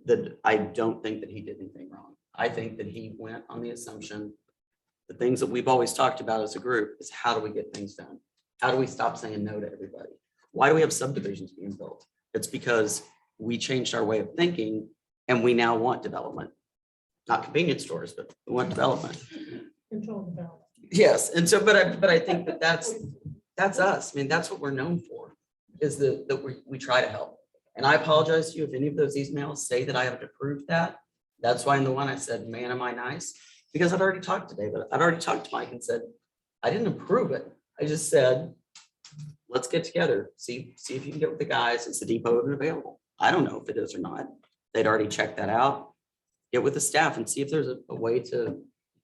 that I don't think that he did anything wrong. I think that he went on the assumption, the things that we've always talked about as a group is how do we get things done? How do we stop saying no to everybody? Why do we have subdivisions being built? It's because we changed our way of thinking and we now want development. Not convenience stores, but we want development. Control development. Yes, and so, but I think that's us. I mean, that's what we're known for, is that we try to help. And I apologize to you if any of those emails say that I haven't approved that. That's why in the one I said, man, am I nice? Because I'd already talked to David. I'd already talked to Mike and said, I didn't approve it. I just said, let's get together, see if you can get with the guys. Is the depot even available? I don't know if it is or not. They'd already checked that out. Get with the staff and see if there's a way to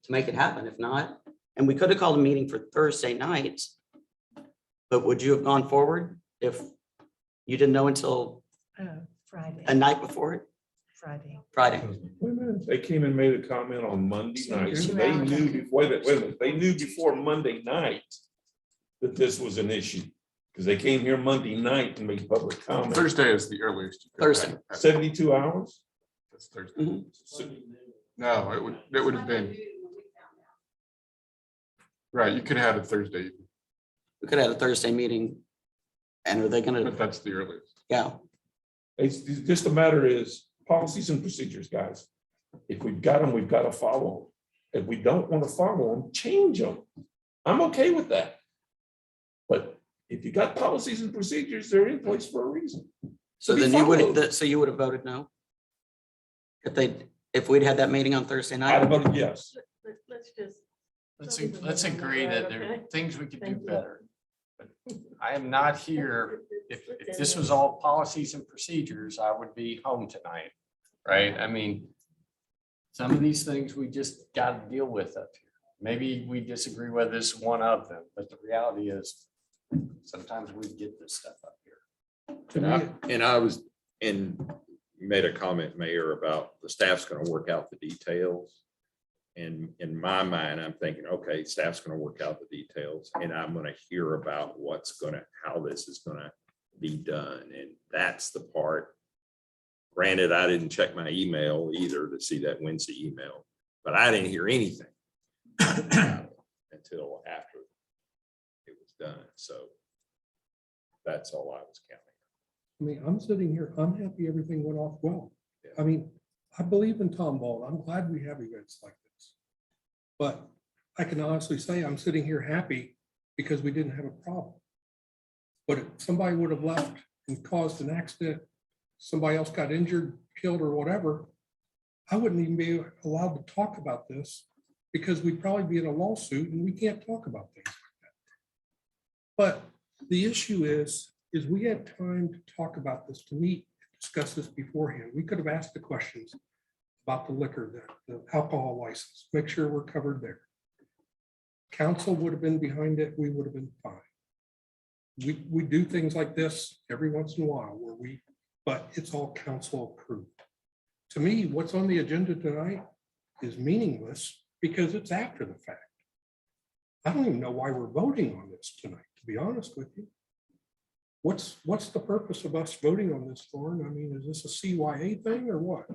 make it happen. If not, and we could have called a meeting for Thursday night. But would you have gone forward if you didn't know until Friday, a night before it? Friday. Friday. Wait a minute, they came and made a comment on Monday night, so 2 they hours. knew, wait a minute, they knew before Monday night that this was an issue, because they came here Monday night and made public comment. Thursday is the earliest. you could Thursday. have. 72 hours? That's Thursday. Mhm. So- No, it would have been. Right, you could have had it Thursday, evening, We could have a Thursday meeting. And are they but gonna, that's the earliest. yeah, It's just a matter is policies and procedures, guys. If we've got them, we've got to follow them. If we don't want to follow them, change them. I'm okay with that. But if you got policies and procedures, they're in place for a reason. so be then you would, followed. so you would have voted no? If we'd had that meeting on Thursday I'd night? have voted yes. Let's just. Let's agree that there are things we could do Thank you. better. But I am not here. If this was all policies and procedures, I would be home tonight, right? I mean, some of these things we just got to deal with up here. Maybe we disagree whether it's one of them, but the reality is sometimes we get this stuff up here. And I was, and made a comment, Mayor, about the staff's gonna work out the details. And in my mind, I'm thinking, okay, staff's gonna work out the details, and I'm gonna hear about how this is gonna be done, and that's the part. Granted, I didn't check my email either to see that Wednesday email, but I didn't hear anything until after it was done, so that's all I was counting. I mean, I'm sitting here, I'm happy everything went off well. I mean, I believe in Tomball. I'm glad we have events like this. But I can honestly say I'm sitting here happy because we didn't have a problem. But if somebody would have left and caused an accident, somebody else got injured, killed or whatever, I wouldn't even be allowed to talk about this because we'd probably be in a lawsuit and we can't talk about things like that. But the issue is we had time to talk about this, to meet, discuss this beforehand. We could have asked the questions about the liquor, the alcohol license, make sure we're covered there. Council would have been behind it, we would have been fine. We do things like this every once in a while but it's all council approved. To me, what's on the agenda tonight is meaningless because it's after the fact. I don't even know why we're voting on this tonight, to be honest with you. What's the purpose of us voting on this, Lauren? I mean, is this a CYA thing or what?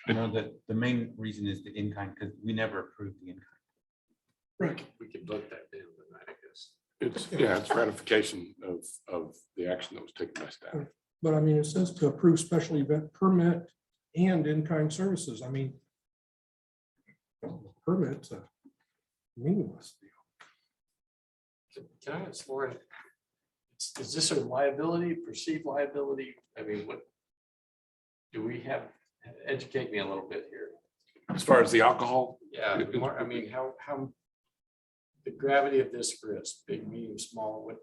No, the main reason is the in-kind, because we never approved the in-kind. Right. We could vote that down tonight, I guess. It's ratification of the action that was taken by staff. But I mean, it says to approve special event permit and in-kind services. I mean, permit's a meaningless deal. Can I ask Lauren, is this a liability, perceived liability? I mean, what do we have? Educate me a little bit here. As far as the alcohol, Yeah, I mean, how the gravity of this risk, big, medium, small, what?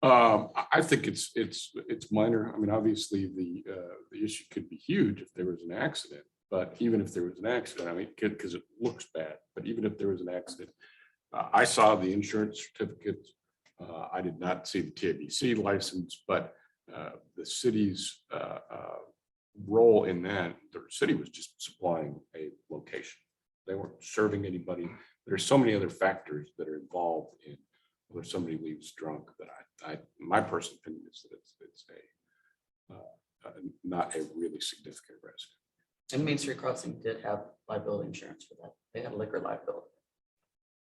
I think it's minor. I mean, obviously, the issue could be huge if there was an accident, but even if there was an accident, I mean, because it looks bad, but even if there was an accident, I saw the insurance certificates. I did not see the TABC license, but the city's role in that, the city was just supplying a location. They weren't serving anybody. There's so many other factors that are involved in whether somebody leaves drunk that my personal opinion is that it's not a really significant risk. And Main Street Crossing did have liability insurance for that. They had liquor liability,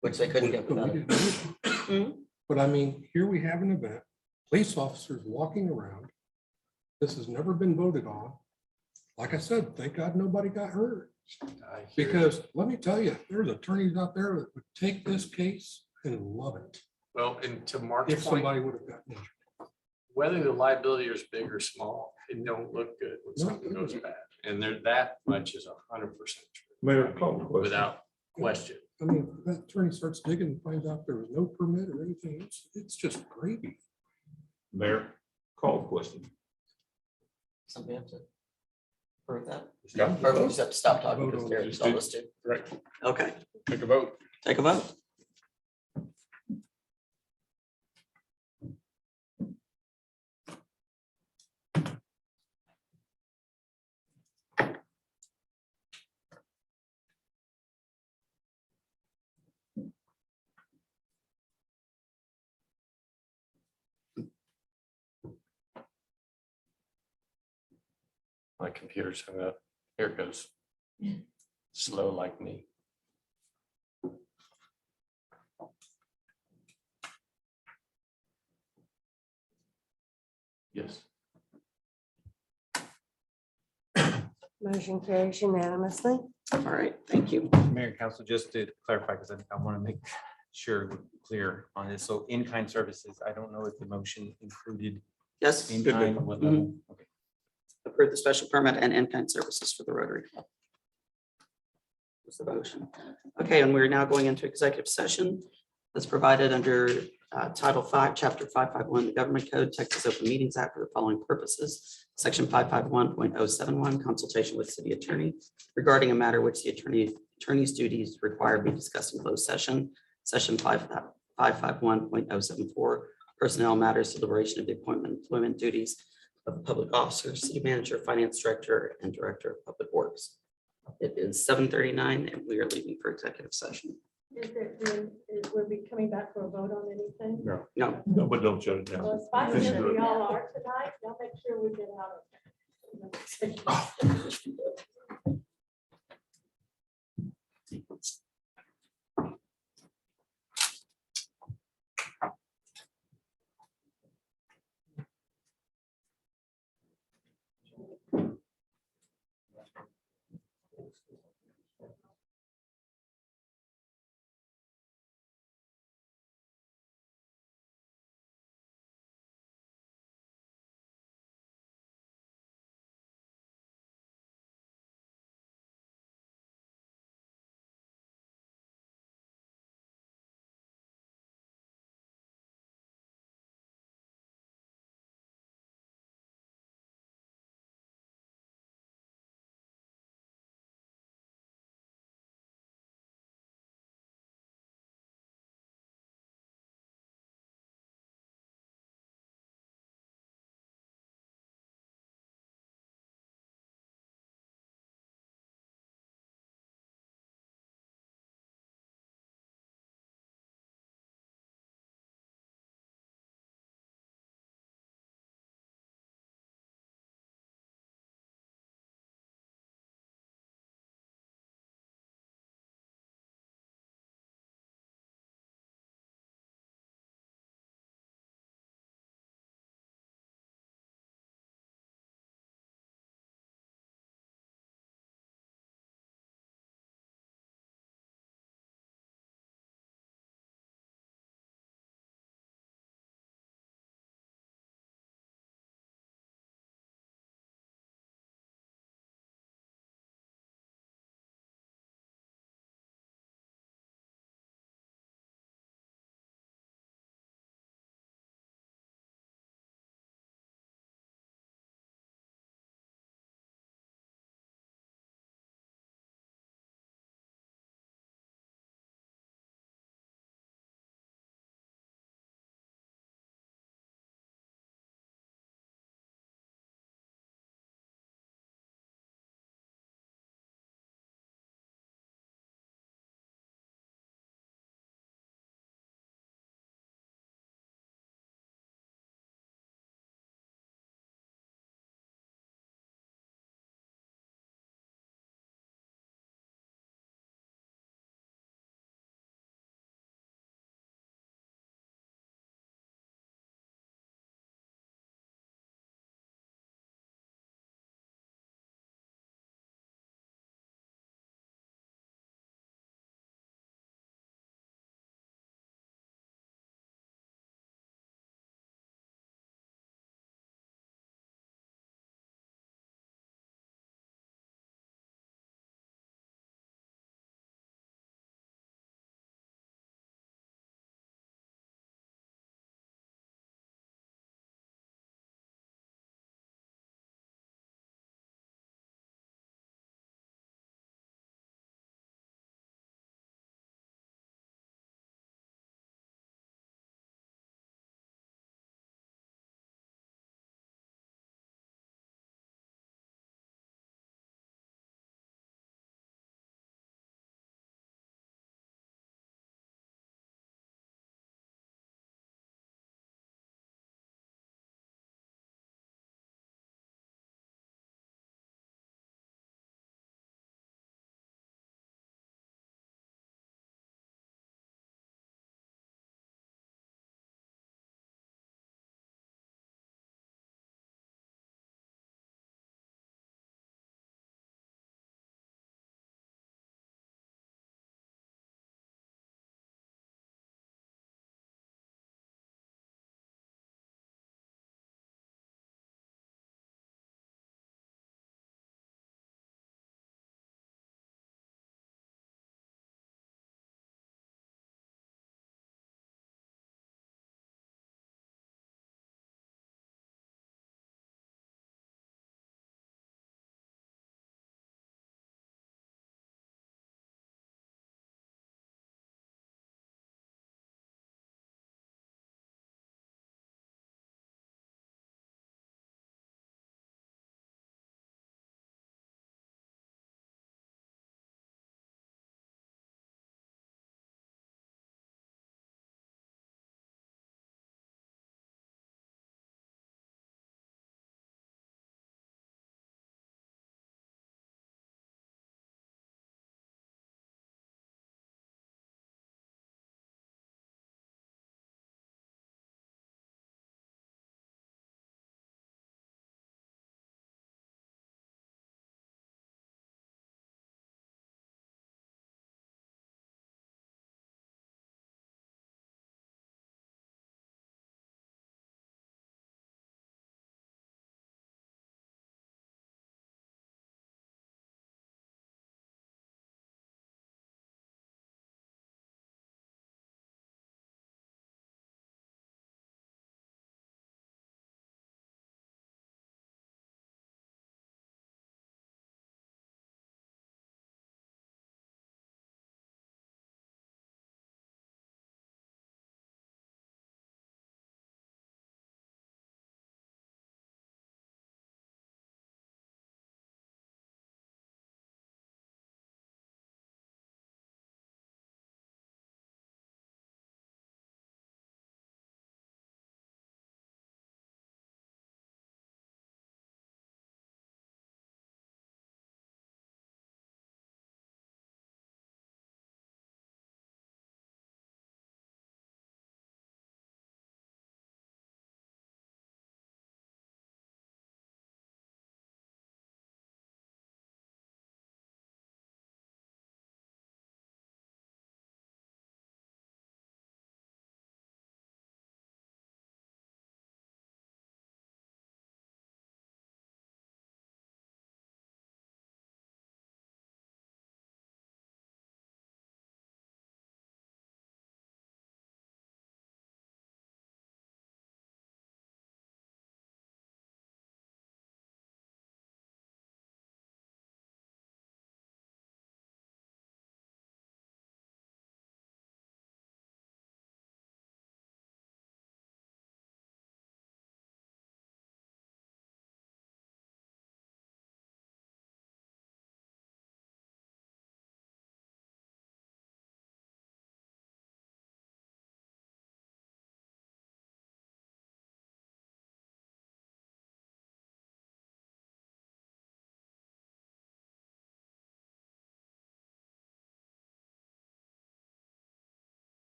which they couldn't get But we without it. didn't. But I mean, here we have an event, police officers walking around. This has never been voted on. Like I said, thank God nobody got hurt. Because let me tell you, there's attorneys out there that would take this case and love it Well, and to Mark's if point, somebody would have gotten injured. whether the liability is big or small, it don't look good when No, something it goes doesn't. bad. And there, that much is 100% true. Mayor, call the question. Without question. I mean, if that attorney starts digging and finds out there was no permit or anything, it's just gravy. Mayor, call the question. Somebody have to prove that? Yeah. Or we just have to stop talking Vote because on Gary it. told us to. Right, Okay, take a vote. take a vote. My computer's hung up. Here it goes. Slow like me. Yes. Motion carries unanimously. All right, thank you. Mayor and Council, just to clarify, because I want to make sure we're clear on this. So in-kind services, I don't know if the motion included Yes, in-kind, what level? Okay. approve the special permit and in-kind services for the Rotary Club. What's the motion? Okay, and we're now going into executive session that's provided under Title 5, Chapter 551, the Government Code, Texas Open Meetings Act for the following purposes. Section 551.071, consultation with city attorney regarding a matter which the attorney's duties require be discussed in closed session. Section 551.074, personnel matters, deliberation of the appointment, employment duties of public officers, city manager, finance director, and director of public works. It is 7:39 and we are leaving for executive session. We'll be coming back for a vote on anything? No. No, No, but don't shut it down. Well, it's fine Finish that it. we all are tonight. Y'all make sure we get out of.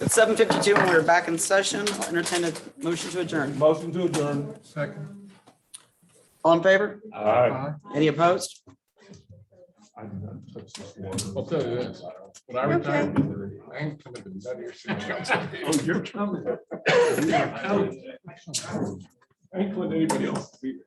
It's 7:52 and we're back in session. I'll entertain a motion to adjourn. Motion to adjourn. Second. All in favor? Aye. Any opposed? I did not touch this water. I'll tell you this, when I retire, I ain't coming to that here city council. Oh, you're coming. I ain't letting anybody else be there.